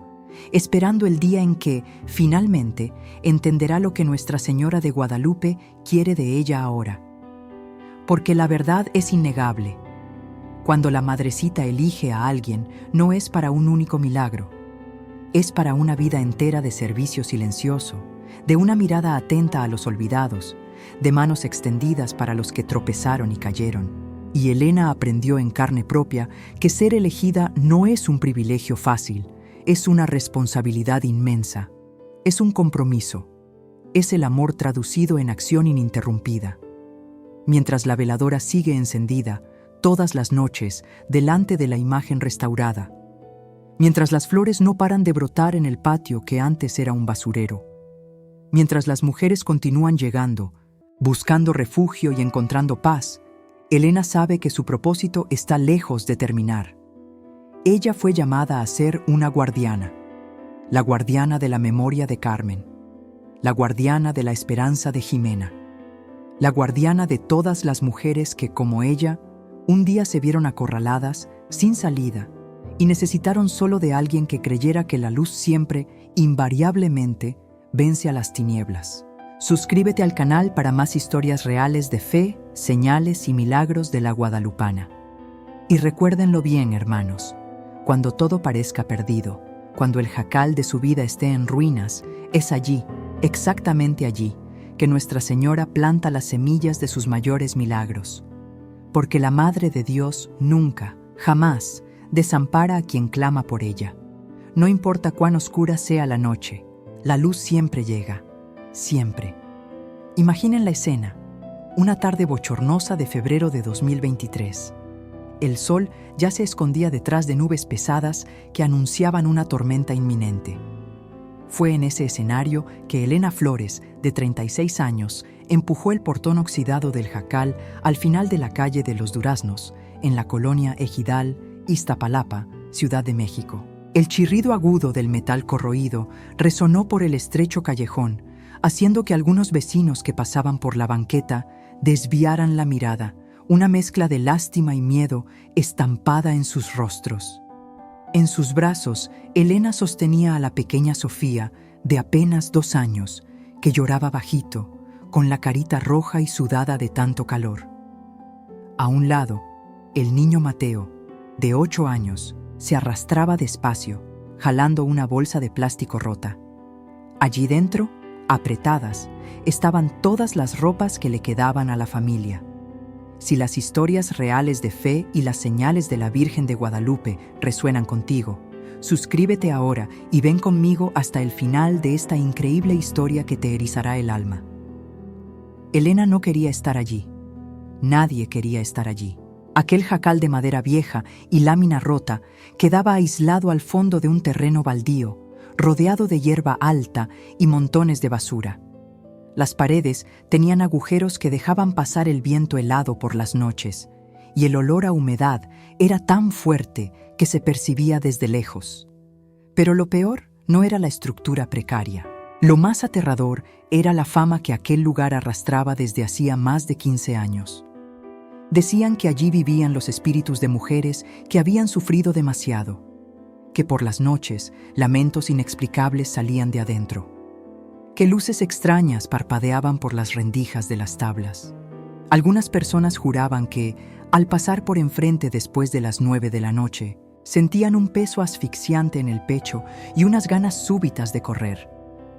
esperando el día en que, finalmente, entenderá lo que Nuestra Señora de Guadalupe quiere de ella ahora. Porque la verdad es innegable. Cuando la Madrecita elige a alguien, no es para un único milagro. Es para una vida entera de servicio silencioso, de una mirada atenta a los olvidados, de manos extendidas para los que tropezaron y cayeron. Y Elena aprendió en carne propia que ser elegida no es un privilegio fácil, es una responsabilidad inmensa, es un compromiso, es el amor traducido en acción ininterrumpida. Mientras la veladora sigue encendida, todas las noches, delante de la imagen restaurada, mientras las flores no paran de brotar en el patio que antes era un basurero, mientras las mujeres continúan llegando, buscando refugio y encontrando paz, Elena sabe que su propósito está lejos de terminar. Ella fue llamada a ser una guardiana, la guardiana de la memoria de Carmen, la guardiana de la esperanza de Jimena, la guardiana de todas las mujeres que, como ella, un día se vieron acorraladas, sin salida, y necesitaron solo de alguien que creyera que la luz siempre, invariablemente, vence a las tinieblas. Suscríbete al canal para más historias reales de fe, señales y milagros de la Guadalupana. Y recuérdenlo bien, hermanos, cuando todo parezca perdido, cuando el jacal de su vida esté en ruinas, es allí, exactamente allí, que Nuestra Señora planta las semillas de sus mayores milagros. Porque la Madre de Dios nunca, jamás, desampara a quien clama por ella. No importa cuán oscura sea la noche, la luz siempre llega, siempre. Imaginen la escena, una tarde bochornosa de febrero de 2023. El sol ya se escondía detrás de nubes pesadas que anunciaban una tormenta inminente. Fue en ese escenario que Elena Flores, de 36 años, empujó el portón oxidado del jacal al final de la calle de los Duraznos, en la colonia Ejidal, Iztapalapa, Ciudad de México. El chirrido agudo del metal corroído resonó por el estrecho callejón, haciendo que algunos vecinos que pasaban por la banqueta desviaran la mirada, una mezcla de lástima y miedo estampada en sus rostros. En sus brazos, Elena sostenía a la pequeña Sofía, de apenas 2 años, que lloraba bajito, con la carita roja y sudada de tanto calor. A un lado, el niño Mateo, de 8 años, se arrastraba despacio, jalando una bolsa de plástico rota. Allí dentro, apretadas, estaban todas las ropas que le quedaban a la familia. Si las historias reales de fe y las señales de la Virgen de Guadalupe resuenan contigo, suscríbete ahora y ven conmigo hasta el final de esta increíble historia que te erizará el alma. Elena no quería estar allí. Nadie quería estar allí. Aquel jacal de madera vieja y lámina rota quedaba aislado al fondo de un terreno baldío, rodeado de hierba alta y montones de basura. Las paredes tenían agujeros que dejaban pasar el viento helado por las noches, y el olor a humedad era tan fuerte que se percibía desde lejos. Pero lo peor no era la estructura precaria. Lo más aterrador era la fama que aquel lugar arrastraba desde hacía más de 15 años. Decían que allí vivían los espíritus de mujeres que habían sufrido demasiado, que por las noches lamentos inexplicables salían de adentro, que luces extrañas parpadeaban por las rendijas de las tablas. Algunas personas juraban que, al pasar por enfrente después de las 9 de la noche, sentían un peso asfixiante en el pecho y unas ganas súbitas de correr.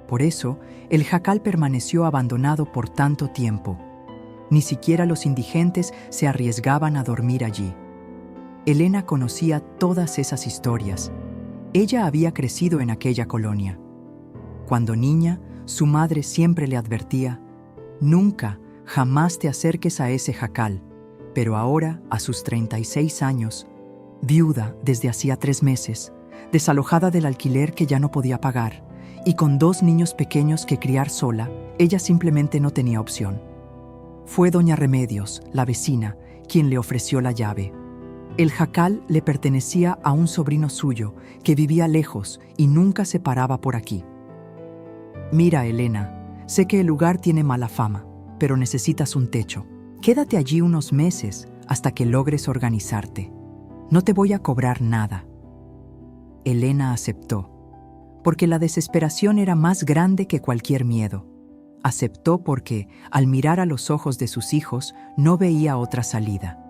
Por eso, el jacal permaneció abandonado por tanto tiempo. Ni siquiera los indigentes se arriesgaban a dormir allí. Elena conocía todas esas historias. Ella había crecido en aquella colonia. Cuando niña, su madre siempre le advertía: nunca, jamás te acerques a ese jacal. Pero ahora, a sus 36 años, viuda desde hacía 3 meses, desalojada del alquiler que ya no podía pagar, y con 2 niños pequeños que criar sola, ella simplemente no tenía opción. Fue doña Remedios, la vecina, quien le ofreció la llave. El jacal le pertenecía a un sobrino suyo que vivía lejos y nunca se paraba por aquí. Mira, Elena, sé que el lugar tiene mala fama, pero necesitas un techo. Quédate allí unos meses hasta que logres organizarte. No te voy a cobrar nada. Elena aceptó, porque la desesperación era más grande que cualquier miedo. Aceptó porque, al mirar a los ojos de sus hijos, no veía otra salida.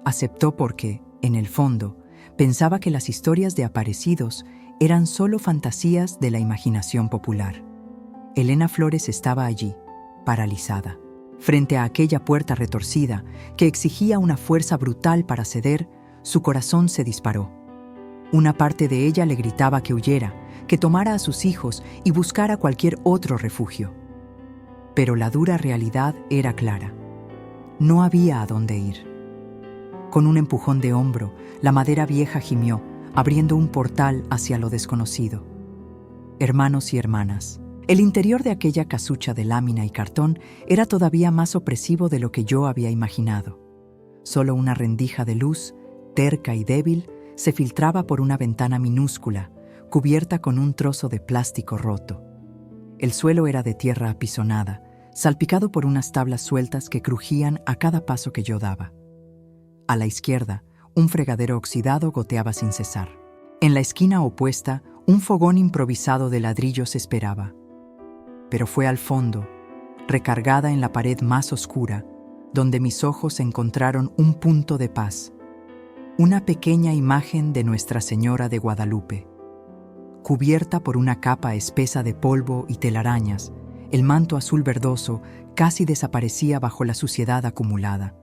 Aceptó porque, en el fondo, pensaba que las historias de aparecidos eran solo fantasías de la imaginación popular. Elena Flores estaba allí, paralizada, frente a aquella puerta retorcida que exigía una fuerza brutal para ceder. Su corazón se disparó. Una parte de ella le gritaba que huyera, que tomara a sus hijos y buscara cualquier otro refugio. Pero la dura realidad era clara. No había a dónde ir. Con un empujón de hombro, la madera vieja gimió, abriendo un portal hacia lo desconocido. Hermanos y hermanas, el interior de aquella casucha de lámina y cartón era todavía más opresivo de lo que yo había imaginado. Solo una rendija de luz, terca y débil, se filtraba por una ventana minúscula, cubierta con un trozo de plástico roto. El suelo era de tierra apisonada, salpicado por unas tablas sueltas que crujían a cada paso que yo daba. A la izquierda, un fregadero oxidado goteaba sin cesar. En la esquina opuesta, un fogón improvisado de ladrillos esperaba. Pero fue al fondo, recargada en la pared más oscura, donde mis ojos encontraron un punto de paz. Una pequeña imagen de Nuestra Señora de Guadalupe. Cubierta por una capa espesa de polvo y telarañas, el manto azul verdoso casi desaparecía bajo la suciedad acumulada.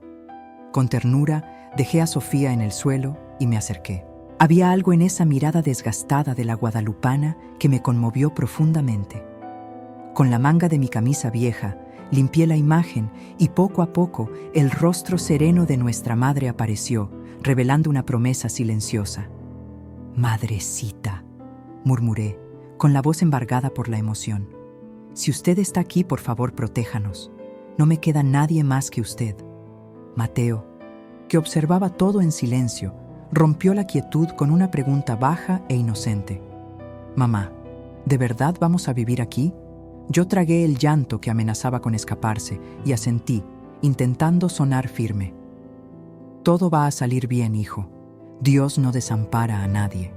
Con ternura, dejé a Sofía en el suelo y me acerqué. Había algo en esa mirada desgastada de la guadalupana que me conmovió profundamente. Con la manga de mi camisa vieja, limpié la imagen y poco a poco el rostro sereno de nuestra madre apareció, revelando una promesa silenciosa. «Madrecita», murmuré, con la voz embargada por la emoción. «Si usted está aquí, por favor, protéjanos. No me queda nadie más que usted». Mateo, que observaba todo en silencio, rompió la quietud con una pregunta baja e inocente. «Mamá, ¿de verdad vamos a vivir aquí?» Yo tragué el llanto que amenazaba con escaparse y asentí, intentando sonar firme. Todo va a salir bien, hijo. Dios no desampara a nadie.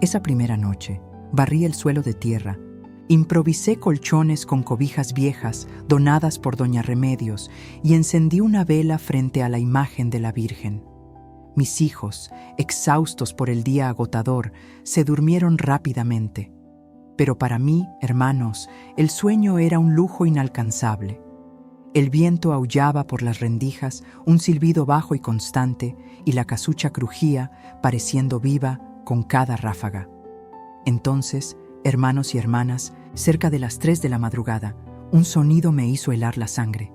Esa primera noche, barrí el suelo de tierra, improvisé colchones con cobijas viejas donadas por doña Remedios y encendí una vela frente a la imagen de la Virgen. Mis hijos, exhaustos por el día agotador, se durmieron rápidamente. Pero para mí, hermanos, el sueño era un lujo inalcanzable. El viento aullaba por las rendijas, un silbido bajo y constante, y la casucha crujía, pareciendo viva con cada ráfaga. Entonces, hermanos y hermanas, cerca de las 3 de la madrugada, un sonido me hizo helar la sangre.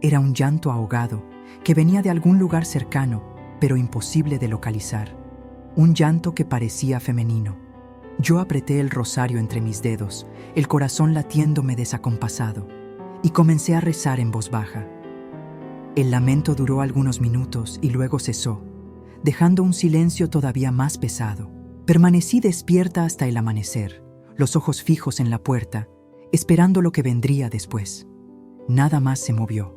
Era un llanto ahogado, que venía de algún lugar cercano, pero imposible de localizar. Un llanto que parecía femenino. Yo apreté el rosario entre mis dedos, el corazón latiéndome desacompasado, y comencé a rezar en voz baja. El lamento duró algunos minutos y luego cesó, dejando un silencio todavía más pesado. Permanecí despierta hasta el amanecer, los ojos fijos en la puerta, esperando lo que vendría después. Nada más se movió.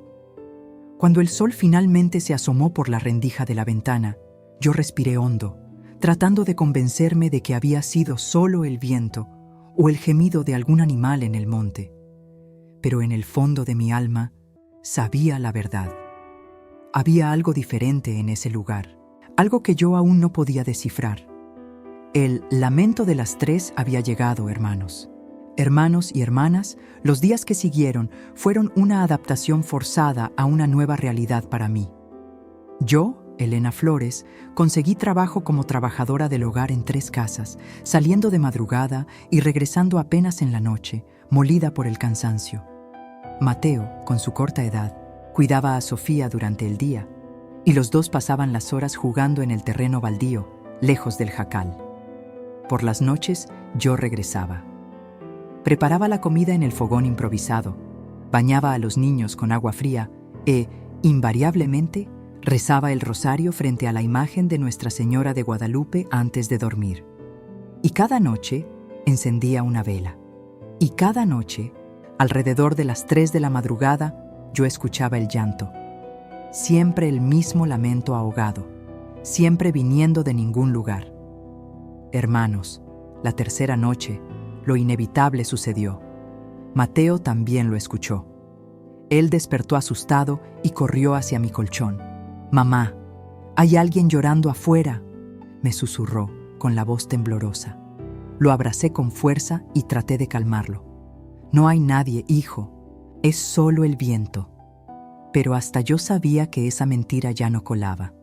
Cuando el sol finalmente se asomó por la rendija de la ventana, yo respiré hondo, tratando de convencerme de que había sido solo el viento o el gemido de algún animal en el monte. Pero en el fondo de mi alma sabía la verdad. Había algo diferente en ese lugar, algo que yo aún no podía descifrar. El lamento de las 3 había llegado, hermanos. Hermanos y hermanas, los días que siguieron fueron una adaptación forzada a una nueva realidad para mí. Yo, Elena Flores, conseguí trabajo como trabajadora del hogar en 3 casas, saliendo de madrugada y regresando apenas en la noche, molida por el cansancio. Mateo, con su corta edad, cuidaba a Sofía durante el día, y los dos pasaban las horas jugando en el terreno baldío, lejos del jacal. Por las noches, yo regresaba. Preparaba la comida en el fogón improvisado, bañaba a los niños con agua fría e, invariablemente, rezaba el rosario frente a la imagen de Nuestra Señora de Guadalupe antes de dormir. Y cada noche encendía una vela. Y cada noche, alrededor de las 3 de la madrugada, yo escuchaba el llanto. Siempre el mismo lamento ahogado, siempre viniendo de ningún lugar. Hermanos, la tercera noche, lo inevitable sucedió. Mateo también lo escuchó. Él despertó asustado y corrió hacia mi colchón. «Mamá, hay alguien llorando afuera», me susurró con la voz temblorosa. Lo abracé con fuerza y traté de calmarlo. «No hay nadie, hijo, es solo el viento». Pero hasta yo sabía que esa mentira ya no colaba.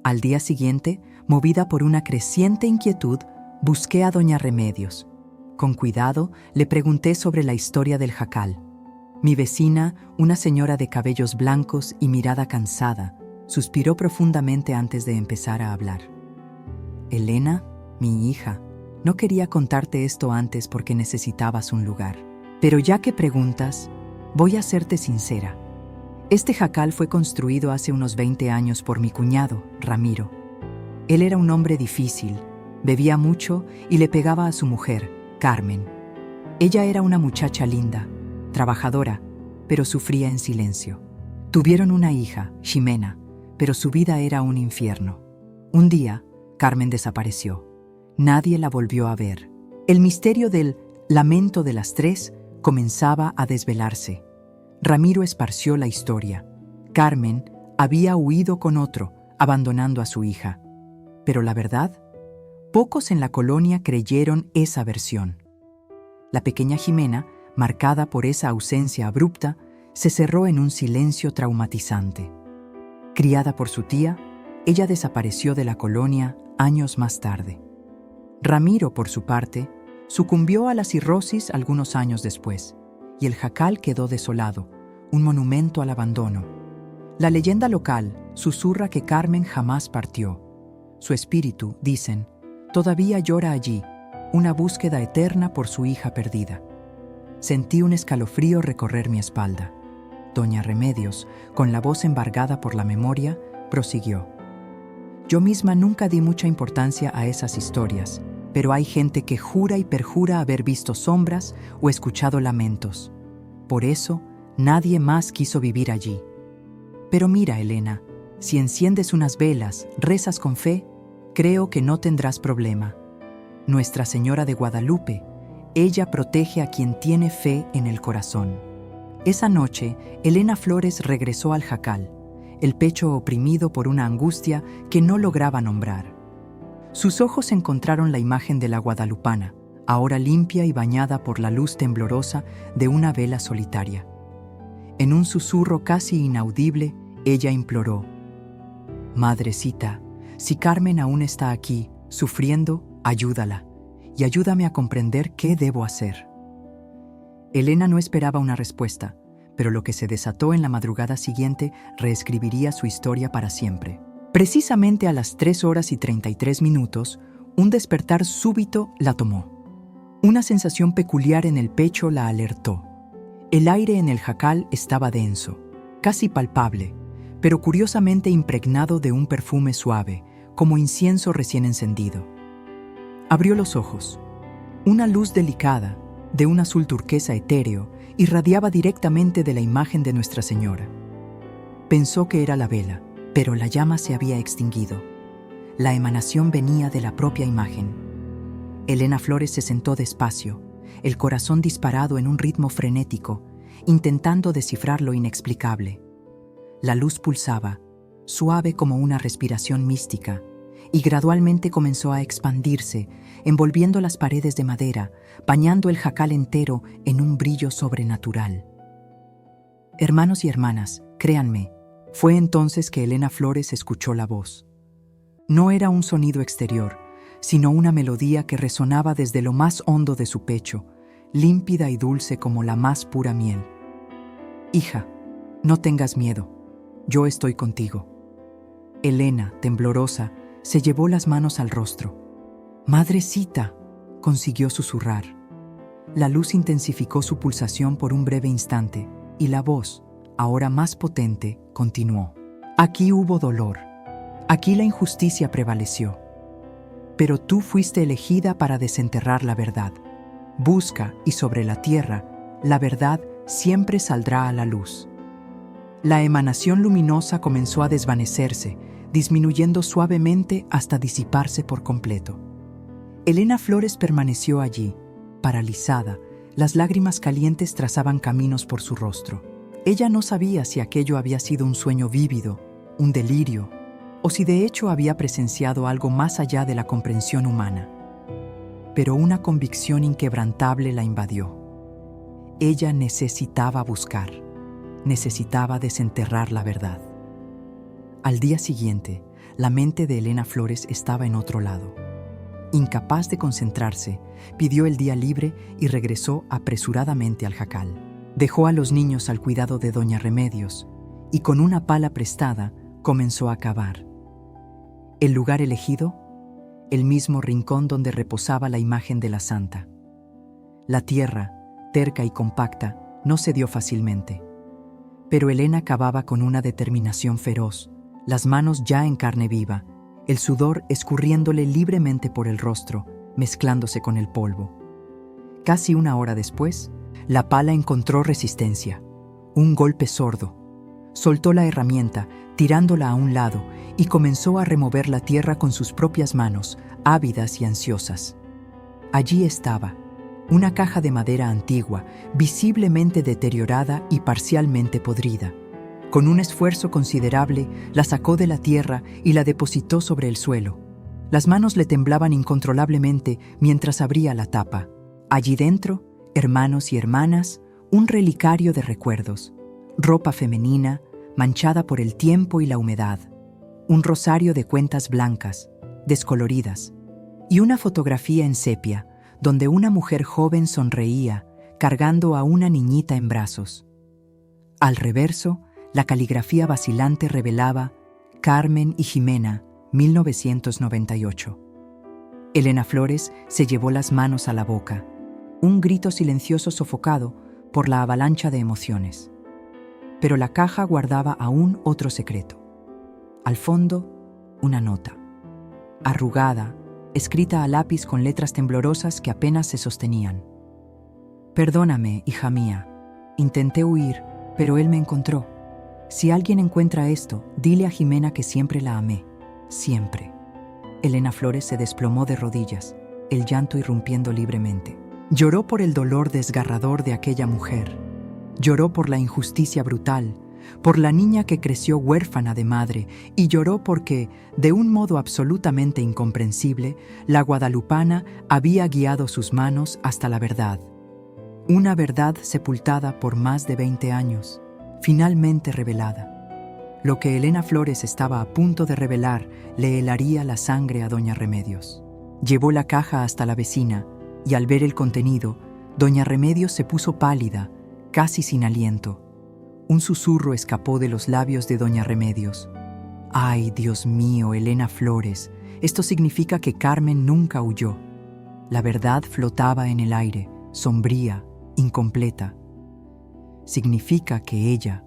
Al día siguiente, movida por una creciente inquietud, busqué a doña Remedios. Con cuidado, le pregunté sobre la historia del jacal. Mi vecina, una señora de cabellos blancos y mirada cansada, suspiró profundamente antes de empezar a hablar. «Elena, mi hija, no quería contarte esto antes porque necesitabas un lugar. Pero ya que preguntas, voy a serte sincera. Este jacal fue construido hace unos 20 años por mi cuñado, Ramiro. Él era un hombre difícil, bebía mucho y le pegaba a su mujer, Carmen. Ella era una muchacha linda, trabajadora, pero sufría en silencio. Tuvieron una hija, Ximena, pero su vida era un infierno. Un día, Carmen desapareció. Nadie la volvió a ver. El misterio del lamento de las 3 comenzaba a desvelarse. Ramiro esparció la historia. Carmen había huido con otro, abandonando a su hija. Pero la verdad, pocos en la colonia creyeron esa versión. La pequeña Ximena, marcada por esa ausencia abrupta, se cerró en un silencio traumatizante. Criada por su tía, ella desapareció de la colonia años más tarde. Ramiro, por su parte, sucumbió a la cirrosis algunos años después, y el jacal quedó desolado, un monumento al abandono. La leyenda local susurra que Carmen jamás partió. Su espíritu, dicen, todavía llora allí, una búsqueda eterna por su hija perdida. Sentí un escalofrío recorrer mi espalda. Doña Remedios, con la voz embargada por la memoria, prosiguió. Yo misma nunca di mucha importancia a esas historias, pero hay gente que jura y perjura haber visto sombras o escuchado lamentos. Por eso, nadie más quiso vivir allí. Pero mira, Elena, Si enciendes unas velas, rezas con fe, creo que no tendrás problema. Nuestra Señora de Guadalupe, ella protege a quien tiene fe en el corazón. Esa noche, Elena Flores regresó al jacal, el pecho oprimido por una angustia que no lograba nombrar. Sus ojos encontraron la imagen de la guadalupana, ahora limpia y bañada por la luz temblorosa de una vela solitaria. En un susurro casi inaudible, ella imploró: «Madrecita, si Carmen aún está aquí, sufriendo, ayúdala, y ayúdame a comprender qué debo hacer». Elena no esperaba una respuesta, pero lo que se desató en la madrugada siguiente reescribiría su historia para siempre. Precisamente a las 3:33, un despertar súbito la tomó. Una sensación peculiar en el pecho la alertó. El aire en el jacal estaba denso, casi palpable, pero curiosamente impregnado de un perfume suave, como incienso recién encendido. Abrió los ojos. Una luz delicada, de un azul turquesa etéreo, irradiaba directamente de la imagen de Nuestra Señora. Pensó que era la vela, pero la llama se había extinguido. La emanación venía de la propia imagen. Elena Flores se sentó despacio, el corazón disparado en un ritmo frenético, intentando descifrar lo inexplicable. La luz pulsaba, suave como una respiración mística, y gradualmente comenzó a expandirse, envolviendo las paredes de madera, bañando el jacal entero en un brillo sobrenatural. Hermanos y hermanas, créanme, fue entonces que Elena Flores escuchó la voz. No era un sonido exterior, sino una melodía que resonaba desde lo más hondo de su pecho, límpida y dulce como la más pura miel. «Hija, no tengas miedo, yo estoy contigo». Elena, temblorosa, se llevó las manos al rostro. «Madrecita», consiguió susurrar. La luz intensificó su pulsación por un breve instante, y la voz, ahora más potente, continuó. «Aquí hubo dolor. Aquí la injusticia prevaleció. Pero tú fuiste elegida para desenterrar la verdad. Busca, y sobre la tierra, la verdad siempre saldrá a la luz». La emanación luminosa comenzó a desvanecerse, disminuyendo suavemente hasta disiparse por completo. Elena Flores permaneció allí, paralizada. Las lágrimas calientes trazaban caminos por su rostro. Ella no sabía si aquello había sido un sueño vívido, un delirio, o si de hecho había presenciado algo más allá de la comprensión humana. Pero una convicción inquebrantable la invadió. Ella necesitaba buscar, necesitaba desenterrar la verdad. Al día siguiente, la mente de Elena Flores estaba en otro lado. Incapaz de concentrarse, pidió el día libre y regresó apresuradamente al jacal. Dejó a los niños al cuidado de doña Remedios y con una pala prestada comenzó a cavar. El lugar elegido, el mismo rincón donde reposaba la imagen de la santa. La tierra, terca y compacta, no cedió fácilmente. Pero Elena cavaba con una determinación feroz, las manos ya en carne viva, el sudor escurriéndole libremente por el rostro, mezclándose con el polvo. Casi una hora después, la pala encontró resistencia. Un golpe sordo. Soltó la herramienta, tirándola a un lado, y comenzó a remover la tierra con sus propias manos, ávidas y ansiosas. Allí estaba, una caja de madera antigua, visiblemente deteriorada y parcialmente podrida. Con un esfuerzo considerable, la sacó de la tierra y la depositó sobre el suelo. Las manos le temblaban incontrolablemente mientras abría la tapa. Allí dentro, hermanos y hermanas, un relicario de recuerdos, ropa femenina, manchada por el tiempo y la humedad, un rosario de cuentas blancas, descoloridas, y una fotografía en sepia, donde una mujer joven sonreía, cargando a una niñita en brazos. Al reverso, la caligrafía vacilante revelaba Carmen y Jimena, 1998. Elena Flores se llevó las manos a la boca, un grito silencioso sofocado por la avalancha de emociones. Pero la caja guardaba aún otro secreto. Al fondo, una nota, arrugada, escrita a lápiz con letras temblorosas que apenas se sostenían. «Perdóname, hija mía. Intenté huir, pero él me encontró. Si alguien encuentra esto, dile a Jimena que siempre la amé. Siempre. Elena Flores se desplomó de rodillas, el llanto irrumpiendo libremente. Lloró por el dolor desgarrador de aquella mujer. Lloró por la injusticia brutal, por la niña que creció huérfana de madre, y lloró porque, de un modo absolutamente incomprensible, la guadalupana había guiado sus manos hasta la verdad. Una verdad sepultada por más de 20 años, finalmente revelada. Lo que Elena Flores estaba a punto de revelar le helaría la sangre a doña Remedios. Llevó la caja hasta la vecina, y al ver el contenido, doña Remedios se puso pálida, casi sin aliento. Un susurro escapó de los labios de doña Remedios. «Ay, Dios mío, Elena Flores, esto significa que Carmen nunca huyó». La verdad flotaba en el aire, sombría, incompleta. Significa que ella...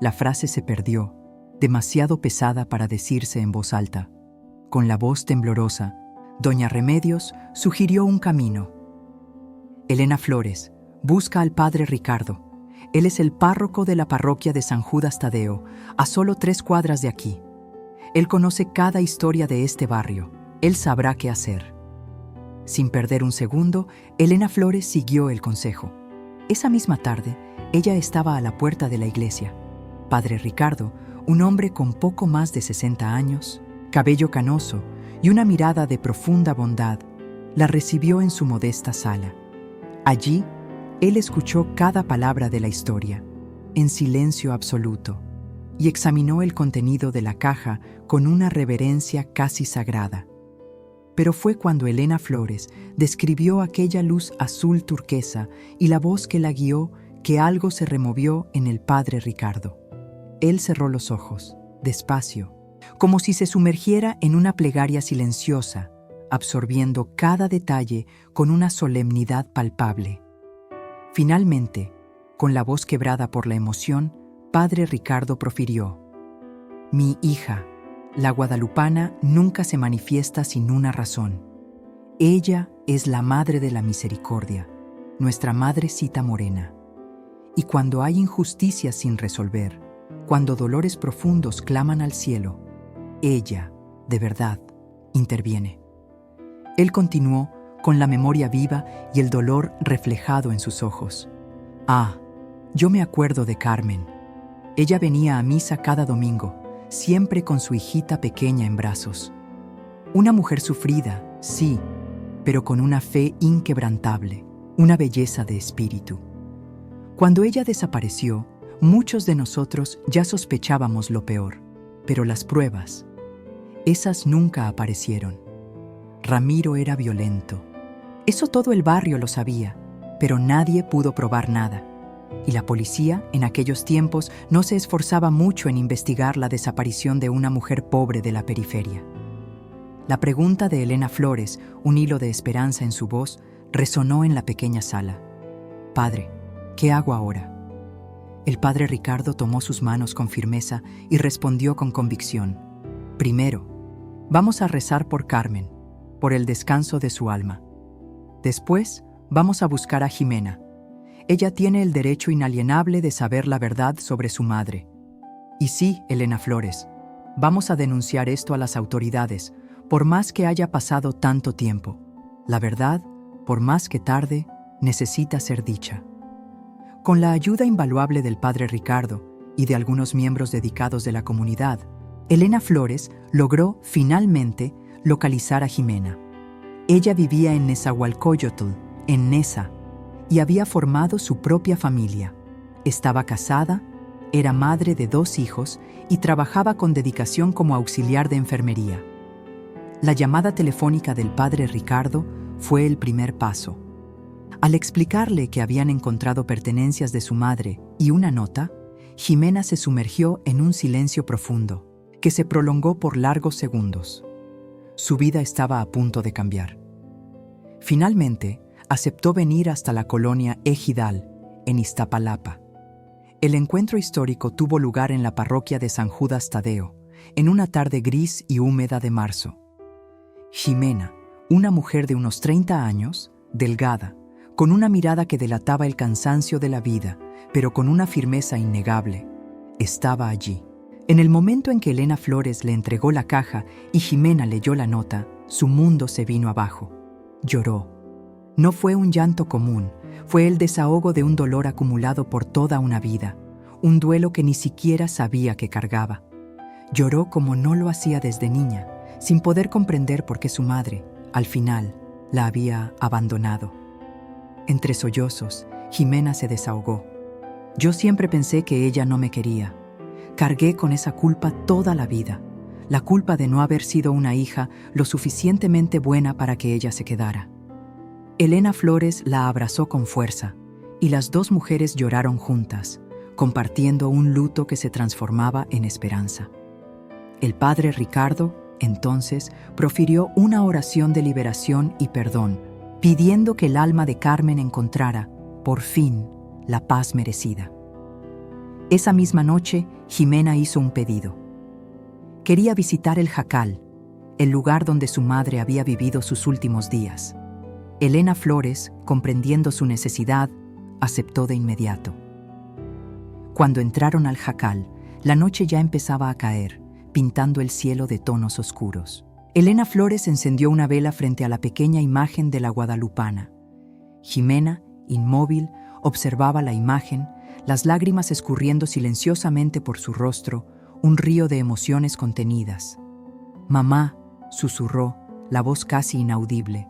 La frase se perdió, demasiado pesada para decirse en voz alta. Con la voz temblorosa, doña Remedios sugirió un camino. «Elena Flores, busca al padre Ricardo. Él es el párroco de la parroquia de San Judas Tadeo, a solo 3 cuadras de aquí. Él conoce cada historia de este barrio. Él sabrá qué hacer». Sin perder un segundo, Elena Flores siguió el consejo. Esa misma tarde, ella estaba a la puerta de la iglesia. Padre Ricardo, un hombre con poco más de 60 años, cabello canoso y una mirada de profunda bondad, la recibió en su modesta sala. Allí, él escuchó cada palabra de la historia, en silencio absoluto, y examinó el contenido de la caja con una reverencia casi sagrada. Pero fue cuando Elena Flores describió aquella luz azul turquesa y la voz que la guió que algo se removió en el padre Ricardo. Él cerró los ojos, despacio, como si se sumergiera en una plegaria silenciosa, absorbiendo cada detalle con una solemnidad palpable. Finalmente, con la voz quebrada por la emoción, padre Ricardo profirió: «Mi hija, la guadalupana nunca se manifiesta sin una razón. Ella es la Madre de la Misericordia, nuestra Madrecita Morena. Y cuando hay injusticias sin resolver, cuando dolores profundos claman al cielo, ella, de verdad, interviene». Él continuó con la memoria viva y el dolor reflejado en sus ojos. «Ah, yo me acuerdo de Carmen. Ella venía a misa cada domingo, siempre con su hijita pequeña en brazos. Una mujer sufrida, sí, pero con una fe inquebrantable, una belleza de espíritu. Cuando ella desapareció, muchos de nosotros ya sospechábamos lo peor, pero las pruebas, esas nunca aparecieron. Ramiro era violento. Eso todo el barrio lo sabía, pero nadie pudo probar nada. Y la policía, en aquellos tiempos, no se esforzaba mucho en investigar la desaparición de una mujer pobre de la periferia. La pregunta de Elena Flores, un hilo de esperanza en su voz, resonó en la pequeña sala. «Padre, ¿qué hago ahora?». El padre Ricardo tomó sus manos con firmeza y respondió con convicción: «Primero, vamos a rezar por Carmen, por el descanso de su alma. Después, vamos a buscar a Jimena. Ella tiene el derecho inalienable de saber la verdad sobre su madre. Y sí, Elena Flores, vamos a denunciar esto a las autoridades, por más que haya pasado tanto tiempo. La verdad, por más que tarde, necesita ser dicha». Con la ayuda invaluable del padre Ricardo y de algunos miembros dedicados de la comunidad, Elena Flores logró, finalmente, localizar a Jimena. Ella vivía en Nezahualcóyotl, en Neza, y había formado su propia familia. Estaba casada, era madre de 2 hijos y trabajaba con dedicación como auxiliar de enfermería. La llamada telefónica del padre Ricardo fue el primer paso. Al explicarle que habían encontrado pertenencias de su madre y una nota, Jimena se sumergió en un silencio profundo, que se prolongó por largos segundos. Su vida estaba a punto de cambiar. Finalmente, aceptó venir hasta la colonia Ejidal, en Iztapalapa. El encuentro histórico tuvo lugar en la parroquia de San Judas Tadeo, en una tarde gris y húmeda de marzo. Jimena, una mujer de unos 30 años, delgada, con una mirada que delataba el cansancio de la vida, pero con una firmeza innegable, estaba allí. En el momento en que Elena Flores le entregó la caja y Jimena leyó la nota, su mundo se vino abajo. Lloró. No fue un llanto común, fue el desahogo de un dolor acumulado por toda una vida, un duelo que ni siquiera sabía que cargaba. Lloró como no lo hacía desde niña, sin poder comprender por qué su madre, al final, la había abandonado. Entre sollozos, Jimena se desahogó. Yo siempre pensé que ella no me quería. Cargué con esa culpa toda la vida, la culpa de no haber sido una hija lo suficientemente buena para que ella se quedara. Elena Flores la abrazó con fuerza, y las dos mujeres lloraron juntas, compartiendo un luto que se transformaba en esperanza. El padre Ricardo, entonces, profirió una oración de liberación y perdón, pidiendo que el alma de Carmen encontrara, por fin, la paz merecida. Esa misma noche, Jimena hizo un pedido. Quería visitar el Jacal, el lugar donde su madre había vivido sus últimos días. Elena Flores, comprendiendo su necesidad, aceptó de inmediato. Cuando entraron al Jacal, la noche ya empezaba a caer, pintando el cielo de tonos oscuros. Elena Flores encendió una vela frente a la pequeña imagen de la guadalupana. Jimena, inmóvil, observaba la imagen, las lágrimas escurriendo silenciosamente por su rostro, un río de emociones contenidas. «Mamá», susurró, la voz casi inaudible,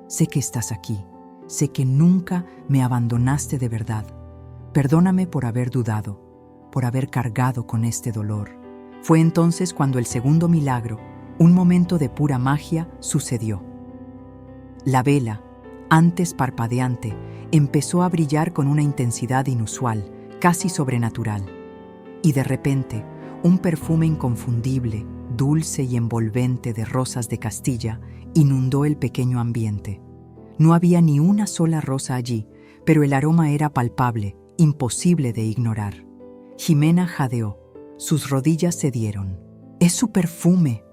«sé que estás aquí, sé que nunca me abandonaste de verdad. Perdóname por haber dudado, por haber cargado con este dolor». Fue entonces cuando el segundo milagro, un momento de pura magia, sucedió. La vela, antes parpadeante, empezó a brillar con una intensidad inusual, casi sobrenatural. Y de repente, un perfume inconfundible, dulce y envolvente de rosas de Castilla, inundó el pequeño ambiente. No había ni una sola rosa allí, pero el aroma era palpable, imposible de ignorar. Jimena jadeó. Sus rodillas cedieron. «Es su perfume»,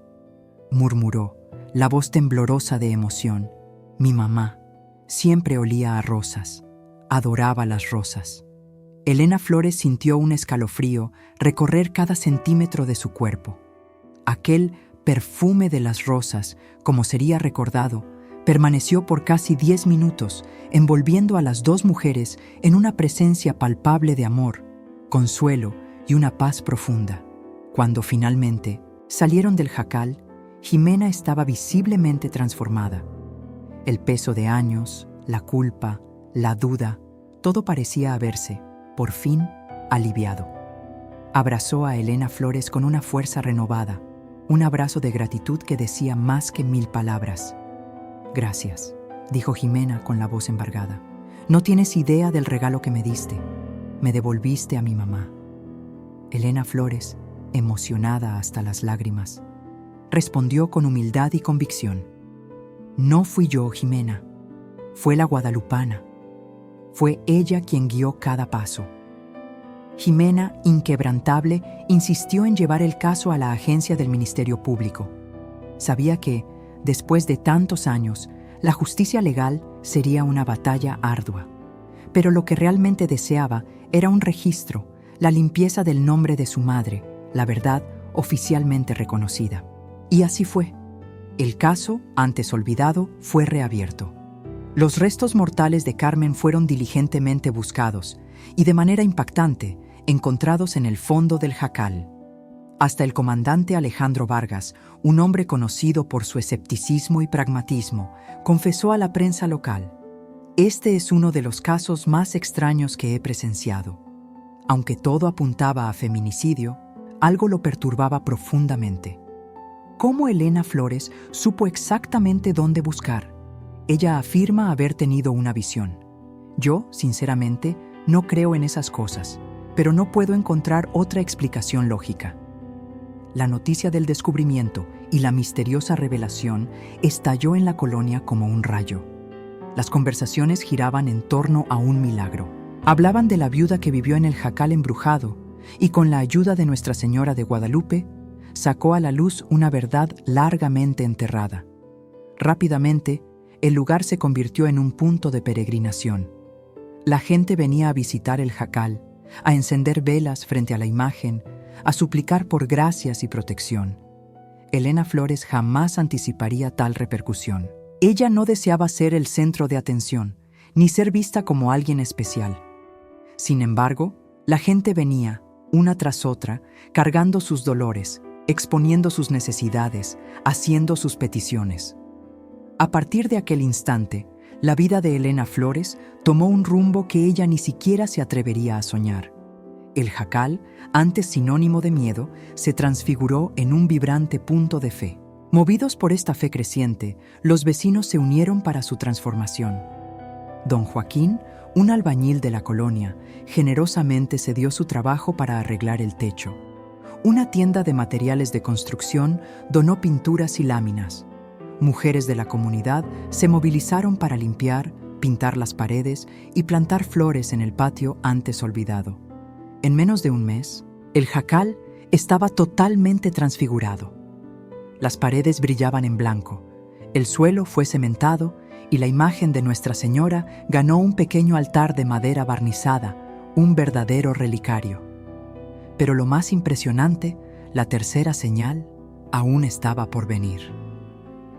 murmuró, la voz temblorosa de emoción. «Mi mamá siempre olía a rosas, adoraba las rosas». Elena Flores sintió un escalofrío recorrer cada centímetro de su cuerpo. Aquel perfume de las rosas, como sería recordado, permaneció por casi 10 minutos, envolviendo a las dos mujeres en una presencia palpable de amor, consuelo y una paz profunda. Cuando finalmente salieron del Jacal, Jimena estaba visiblemente transformada. El peso de años, la culpa, la duda, todo parecía haberse, por fin, aliviado. Abrazó a Elena Flores con una fuerza renovada, un abrazo de gratitud que decía más que 1000 palabras. «Gracias», dijo Jimena con la voz embargada. «No tienes idea del regalo que me diste. Me devolviste a mi mamá». Elena Flores, emocionada hasta las lágrimas, respondió con humildad y convicción. «No fui yo, Jimena. Fue la guadalupana. Fue ella quien guió cada paso». Jimena, inquebrantable, insistió en llevar el caso a la agencia del Ministerio Público. Sabía que, después de tantos años, la justicia legal sería una batalla ardua. Pero lo que realmente deseaba era un registro, la limpieza del nombre de su madre, la verdad oficialmente reconocida. Y así fue. El caso, antes olvidado, fue reabierto. Los restos mortales de Carmen fueron diligentemente buscados y, de manera impactante, encontrados en el fondo del Jacal. Hasta el comandante Alejandro Vargas, un hombre conocido por su escepticismo y pragmatismo, confesó a la prensa local: «Este es uno de los casos más extraños que he presenciado». Aunque todo apuntaba a feminicidio, algo lo perturbaba profundamente. ¿Cómo Elena Flores supo exactamente dónde buscar? Ella afirma haber tenido una visión. Yo, sinceramente, no creo en esas cosas, pero no puedo encontrar otra explicación lógica. La noticia del descubrimiento y la misteriosa revelación estalló en la colonia como un rayo. Las conversaciones giraban en torno a un milagro. Hablaban de la viuda que vivió en el Jacal embrujado y, con la ayuda de Nuestra Señora de Guadalupe, sacó a la luz una verdad largamente enterrada. Rápidamente, el lugar se convirtió en un punto de peregrinación. La gente venía a visitar el Jacal, a encender velas frente a la imagen, a suplicar por gracias y protección. Elena Flores jamás anticiparía tal repercusión. Ella no deseaba ser el centro de atención, ni ser vista como alguien especial. Sin embargo, la gente venía, una tras otra, cargando sus dolores, exponiendo sus necesidades, haciendo sus peticiones. A partir de aquel instante, la vida de Elena Flores tomó un rumbo que ella ni siquiera se atrevería a soñar. El jacal, antes sinónimo de miedo, se transfiguró en un vibrante punto de fe. Movidos por esta fe creciente, los vecinos se unieron para su transformación. Don Joaquín, un albañil de la colonia, generosamente cedió su trabajo para arreglar el techo. Una tienda de materiales de construcción donó pinturas y láminas. Mujeres de la comunidad se movilizaron para limpiar, pintar las paredes y plantar flores en el patio antes olvidado. En menos de un mes, el jacal estaba totalmente transfigurado. Las paredes brillaban en blanco, el suelo fue cementado y la imagen de Nuestra Señora ganó un pequeño altar de madera barnizada, un verdadero relicario. Pero lo más impresionante, la tercera señal, aún estaba por venir.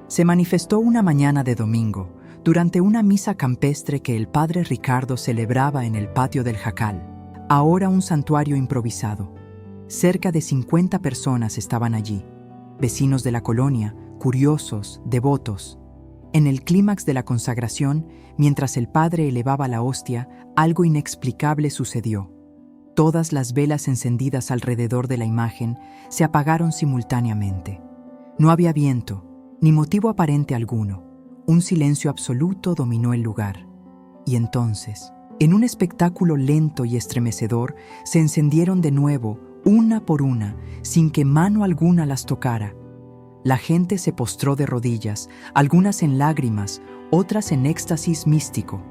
Se manifestó una mañana de domingo, durante una misa campestre que el padre Ricardo celebraba en el patio del jacal, ahora un santuario improvisado. Cerca de 50 personas estaban allí, vecinos de la colonia, curiosos, devotos. En el clímax de la consagración, mientras el padre elevaba la hostia, algo inexplicable sucedió. Todas las velas encendidas alrededor de la imagen se apagaron simultáneamente. No había viento, ni motivo aparente alguno. Un silencio absoluto dominó el lugar. Y entonces, en un espectáculo lento y estremecedor, se encendieron de nuevo, una por una, sin que mano alguna las tocara. La gente se postró de rodillas, algunas en lágrimas, otras en éxtasis místico.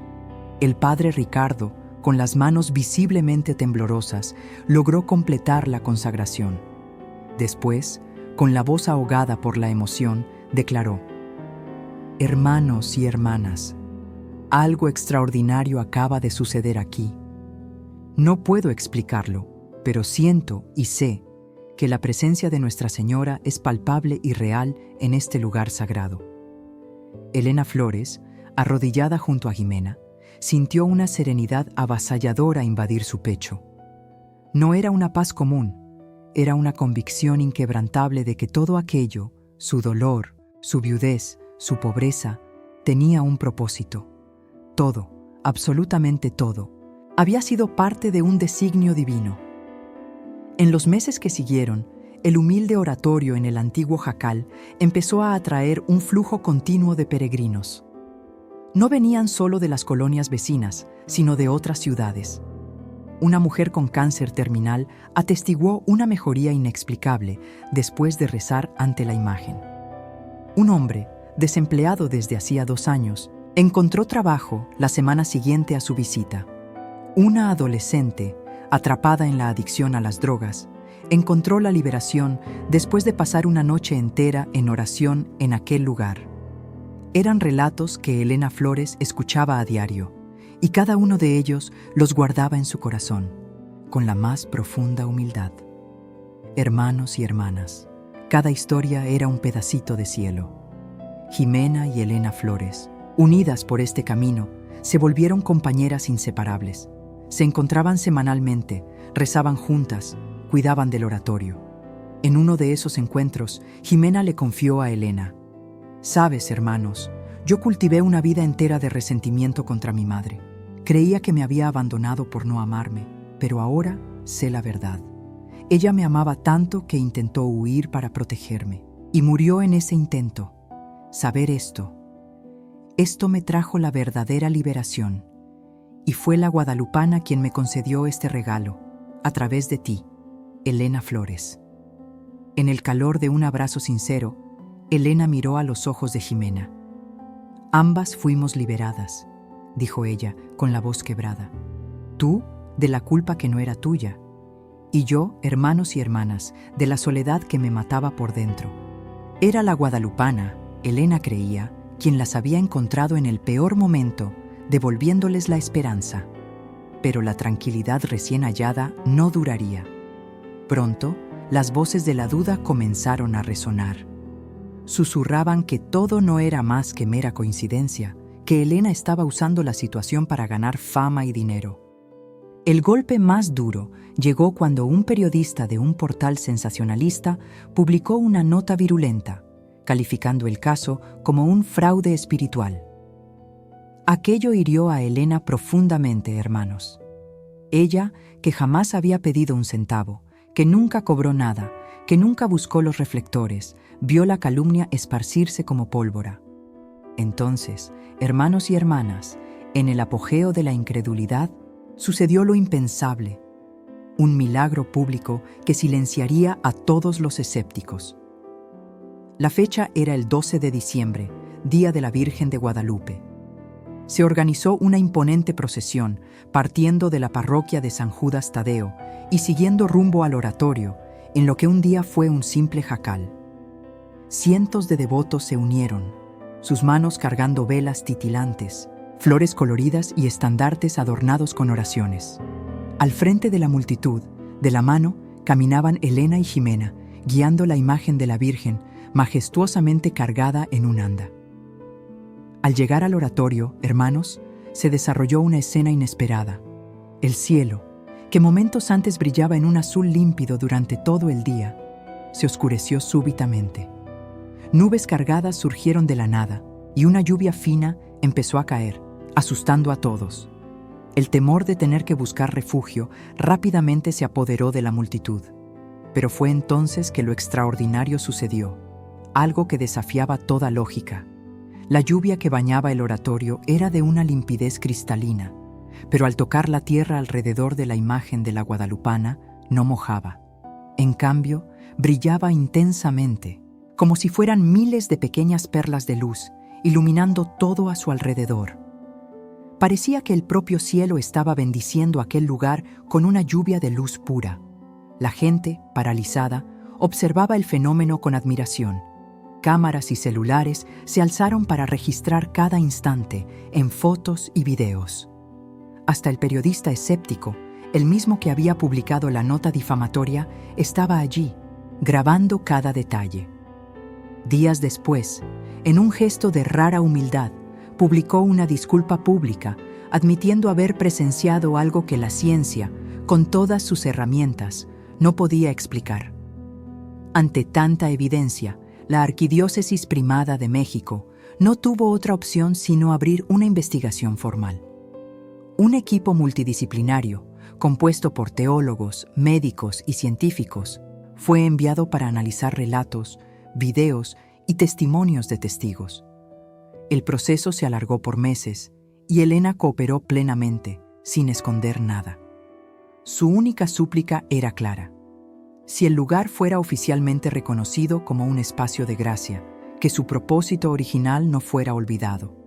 El padre Ricardo, con las manos visiblemente temblorosas, logró completar la consagración. Después, con la voz ahogada por la emoción, declaró: «Hermanos y hermanas, algo extraordinario acaba de suceder aquí. No puedo explicarlo, pero siento y sé que la presencia de Nuestra Señora es palpable y real en este lugar sagrado». Elena Flores, arrodillada junto a Jimena, sintió una serenidad avasalladora invadir su pecho. No era una paz común, era una convicción inquebrantable de que todo aquello, su dolor, su viudez, su pobreza, tenía un propósito. Todo, absolutamente todo, había sido parte de un designio divino. En los meses que siguieron, el humilde oratorio en el antiguo jacal empezó a atraer un flujo continuo de peregrinos. No venían solo de las colonias vecinas, sino de otras ciudades. Una mujer con cáncer terminal atestiguó una mejoría inexplicable después de rezar ante la imagen. Un hombre, desempleado desde hacía 2 años, encontró trabajo la semana siguiente a su visita. Una adolescente, atrapada en la adicción a las drogas, encontró la liberación después de pasar una noche entera en oración en aquel lugar. Eran relatos que Elena Flores escuchaba a diario, y cada uno de ellos los guardaba en su corazón, con la más profunda humildad. Hermanos y hermanas, cada historia era un pedacito de cielo. Jimena y Elena Flores, unidas por este camino, se volvieron compañeras inseparables. Se encontraban semanalmente, rezaban juntas, cuidaban del oratorio. En uno de esos encuentros, Jimena le confió a Elena: «Sabes, hermanos, yo cultivé una vida entera de resentimiento contra mi madre. Creía que me había abandonado por no amarme, pero ahora sé la verdad. Ella me amaba tanto que intentó huir para protegerme, y murió en ese intento. Saber esto me trajo la verdadera liberación, y fue la guadalupana quien me concedió este regalo, a través de ti, Elena Flores». En el calor de un abrazo sincero, Elena miró a los ojos de Jimena. «Ambas fuimos liberadas», dijo ella con la voz quebrada. «Tú, de la culpa que no era tuya, y yo, hermanos y hermanas, de la soledad que me mataba por dentro. Era la guadalupana, Elena creía, quien las había encontrado en el peor momento, devolviéndoles la esperanza». Pero la tranquilidad recién hallada no duraría. Pronto, las voces de la duda comenzaron a resonar. Susurraban que todo no era más que mera coincidencia, que Elena estaba usando la situación para ganar fama y dinero. El golpe más duro llegó cuando un periodista de un portal sensacionalista publicó una nota virulenta, calificando el caso como un fraude espiritual. Aquello hirió a Elena profundamente, hermanos. Ella, que jamás había pedido un centavo, que nunca cobró nada, que nunca buscó los reflectores, vio la calumnia esparcirse como pólvora. Entonces, hermanos y hermanas, en el apogeo de la incredulidad, sucedió lo impensable, un milagro público que silenciaría a todos los escépticos. La fecha era el 12 de diciembre, Día de la Virgen de Guadalupe. Se organizó una imponente procesión, partiendo de la parroquia de San Judas Tadeo y siguiendo rumbo al oratorio, en lo que un día fue un simple jacal. Cientos de devotos se unieron, sus manos cargando velas titilantes, flores coloridas y estandartes adornados con oraciones. Al frente de la multitud, de la mano, caminaban Elena y Ximena, guiando la imagen de la Virgen, majestuosamente cargada en un anda. Al llegar al oratorio, hermanos, se desarrolló una escena inesperada. El cielo, que momentos antes brillaba en un azul límpido durante todo el día, se oscureció súbitamente. Nubes cargadas surgieron de la nada y una lluvia fina empezó a caer, asustando a todos. El temor de tener que buscar refugio rápidamente se apoderó de la multitud. Pero fue entonces que lo extraordinario sucedió, algo que desafiaba toda lógica. La lluvia que bañaba el oratorio era de una limpidez cristalina, pero al tocar la tierra alrededor de la imagen de la guadalupana, no mojaba. En cambio, brillaba intensamente, como si fueran miles de pequeñas perlas de luz, iluminando todo a su alrededor. Parecía que el propio cielo estaba bendiciendo aquel lugar con una lluvia de luz pura. La gente, paralizada, observaba el fenómeno con admiración. Cámaras y celulares se alzaron para registrar cada instante en fotos y videos. Hasta el periodista escéptico, el mismo que había publicado la nota difamatoria, estaba allí, grabando cada detalle. Días después, en un gesto de rara humildad, publicó una disculpa pública, admitiendo haber presenciado algo que la ciencia, con todas sus herramientas, no podía explicar. Ante tanta evidencia, la Arquidiócesis Primada de México no tuvo otra opción sino abrir una investigación formal. Un equipo multidisciplinario, compuesto por teólogos, médicos y científicos, fue enviado para analizar relatos, videos y testimonios de testigos. El proceso se alargó por meses y Elena cooperó plenamente, sin esconder nada. Su única súplica era clara: si el lugar fuera oficialmente reconocido como un espacio de gracia, que su propósito original no fuera olvidado.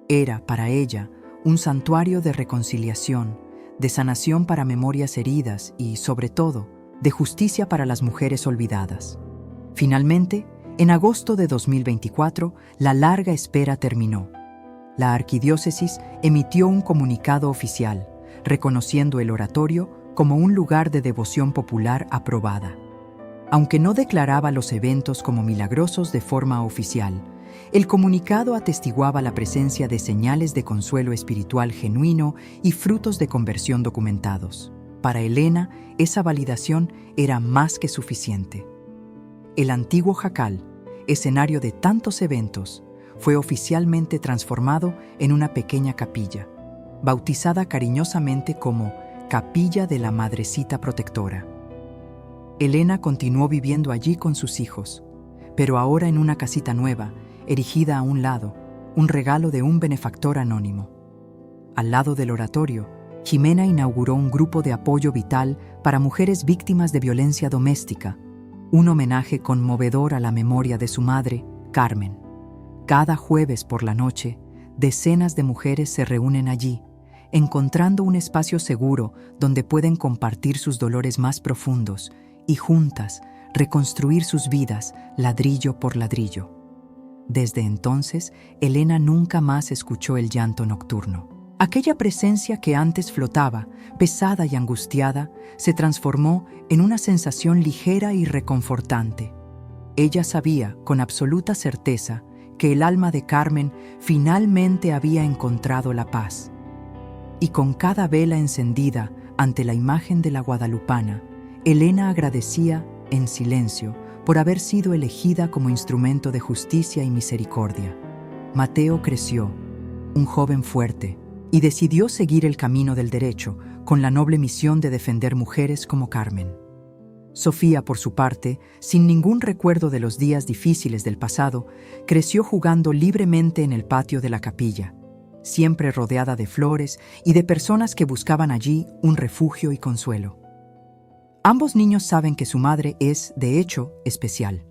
Era, para ella, un santuario de reconciliación, de sanación para memorias heridas y, sobre todo, de justicia para las mujeres olvidadas. Finalmente, en agosto de 2024, la larga espera terminó. La Arquidiócesis emitió un comunicado oficial, reconociendo el oratorio como un lugar de devoción popular aprobada. Aunque no declaraba los eventos como milagrosos de forma oficial, el comunicado atestiguaba la presencia de señales de consuelo espiritual genuino y frutos de conversión documentados. Para Elena, esa validación era más que suficiente. El antiguo jacal, escenario de tantos eventos, fue oficialmente transformado en una pequeña capilla, bautizada cariñosamente como Capilla de la Madrecita Protectora. Elena continuó viviendo allí con sus hijos, pero ahora en una casita nueva, erigida a un lado, un regalo de un benefactor anónimo. Al lado del oratorio, Ximena inauguró un grupo de apoyo vital para mujeres víctimas de violencia doméstica, un homenaje conmovedor a la memoria de su madre, Carmen. Cada jueves por la noche, decenas de mujeres se reúnen allí, encontrando un espacio seguro donde pueden compartir sus dolores más profundos y juntas reconstruir sus vidas ladrillo por ladrillo. Desde entonces, Elena nunca más escuchó el llanto nocturno. Aquella presencia que antes flotaba, pesada y angustiada, se transformó en una sensación ligera y reconfortante. Ella sabía con absoluta certeza que el alma de Carmen finalmente había encontrado la paz. Y con cada vela encendida ante la imagen de la guadalupana, Elena agradecía en silencio por haber sido elegida como instrumento de justicia y misericordia. Mateo creció, un joven fuerte, y decidió seguir el camino del derecho con la noble misión de defender mujeres como Carmen. Sofía, por su parte, sin ningún recuerdo de los días difíciles del pasado, creció jugando libremente en el patio de la capilla, siempre rodeada de flores y de personas que buscaban allí un refugio y consuelo. Ambos niños saben que su madre es, de hecho, especial,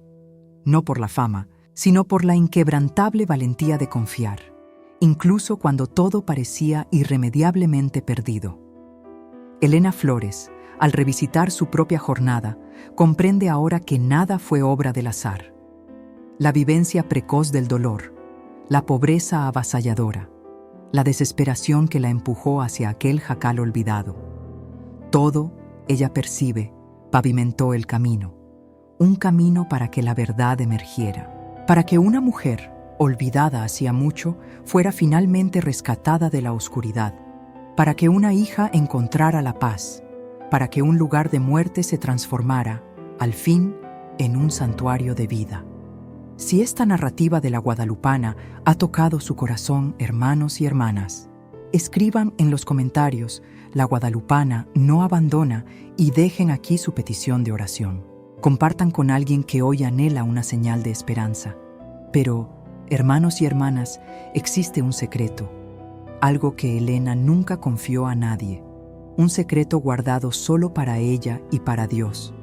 no por la fama, sino por la inquebrantable valentía de confiar, incluso cuando todo parecía irremediablemente perdido. Elena Flores, al revisitar su propia jornada, comprende ahora que nada fue obra del azar. La vivencia precoz del dolor, la pobreza avasalladora, la desesperación que la empujó hacia aquel jacal olvidado. Todo, ella percibe, pavimentó el camino, un camino para que la verdad emergiera, para que una mujer, olvidada hacía mucho, fuera finalmente rescatada de la oscuridad, para que una hija encontrara la paz, para que un lugar de muerte se transformara, al fin, en un santuario de vida. Si esta narrativa de la guadalupana ha tocado su corazón, hermanos y hermanas, escriban en los comentarios "La guadalupana no abandona" y dejen aquí su petición de oración. Compartan con alguien que hoy anhela una señal de esperanza. Pero, hermanos y hermanas, existe un secreto, algo que Elena nunca confió a nadie, un secreto guardado solo para ella y para Dios.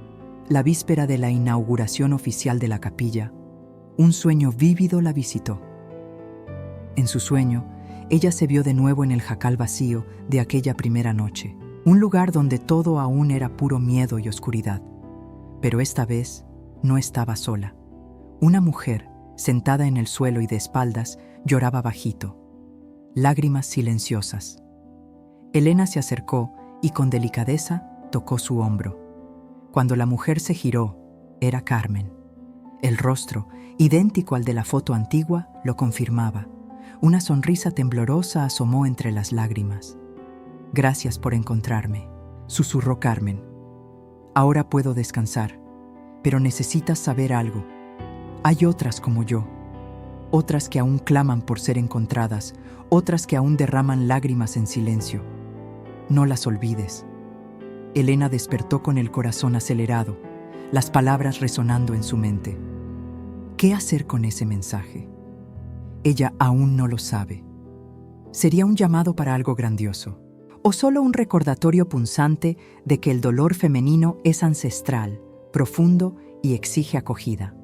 La víspera de la inauguración oficial de la capilla, un sueño vívido la visitó. En su sueño, ella se vio de nuevo en el jacal vacío de aquella primera noche, un lugar donde todo aún era puro miedo y oscuridad. Pero esta vez no estaba sola. Una mujer, sentada en el suelo y de espaldas, lloraba bajito, lágrimas silenciosas. Elena se acercó y con delicadeza tocó su hombro. Cuando la mujer se giró, era Carmen. El rostro, idéntico al de la foto antigua, lo confirmaba. Una sonrisa temblorosa asomó entre las lágrimas. «Gracias por encontrarme», susurró Carmen. «Ahora puedo descansar, pero necesitas saber algo. Hay otras como yo, otras que aún claman por ser encontradas, otras que aún derraman lágrimas en silencio. No las olvides». Elena despertó con el corazón acelerado, las palabras resonando en su mente. ¿Qué hacer con ese mensaje? Ella aún no lo sabe. ¿Sería un llamado para algo grandioso? ¿O solo un recordatorio punzante de que el dolor femenino es ancestral, profundo y exige acogida?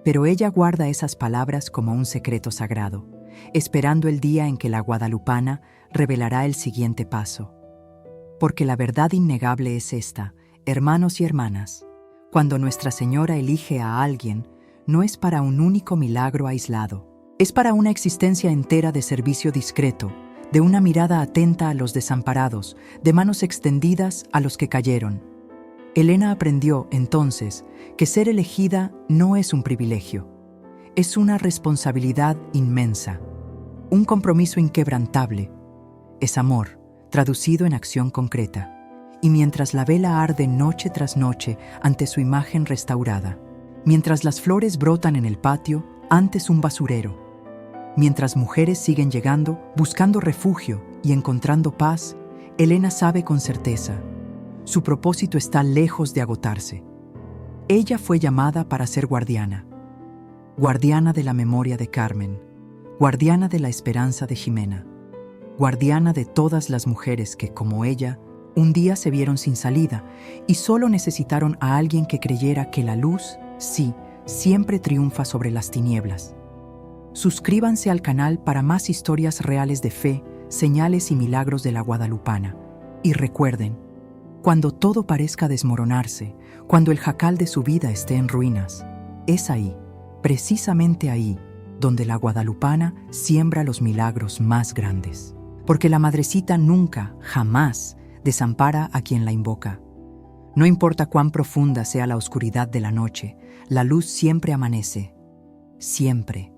Pero ella guarda esas palabras como un secreto sagrado, esperando el día en que la guadalupana revelará el siguiente paso. Porque la verdad innegable es esta, hermanos y hermanas: cuando Nuestra Señora elige a alguien, no es para un único milagro aislado, es para una existencia entera de servicio discreto, de una mirada atenta a los desamparados, de manos extendidas a los que cayeron. Elena aprendió, entonces, que ser elegida no es un privilegio, es una responsabilidad inmensa, un compromiso inquebrantable, es amor, traducido en acción concreta. Y mientras la vela arde noche tras noche ante su imagen restaurada, mientras las flores brotan en el patio antes un basurero, mientras mujeres siguen llegando, buscando refugio y encontrando paz, Elena sabe con certeza: su propósito está lejos de agotarse. Ella fue llamada para ser guardiana. Guardiana de la memoria de Carmen, guardiana de la esperanza de Jimena, guardiana de todas las mujeres que, como ella, un día se vieron sin salida y solo necesitaron a alguien que creyera que la luz, sí, siempre triunfa sobre las tinieblas. Suscríbanse al canal para más historias reales de fe, señales y milagros de la guadalupana. Y recuerden, cuando todo parezca desmoronarse, cuando el jacal de su vida esté en ruinas, es ahí, precisamente ahí, donde la guadalupana siembra los milagros más grandes. porque la Madrecita nunca, jamás, desampara a quien la invoca. No importa cuán profunda sea la oscuridad de la noche, la luz siempre amanece, siempre.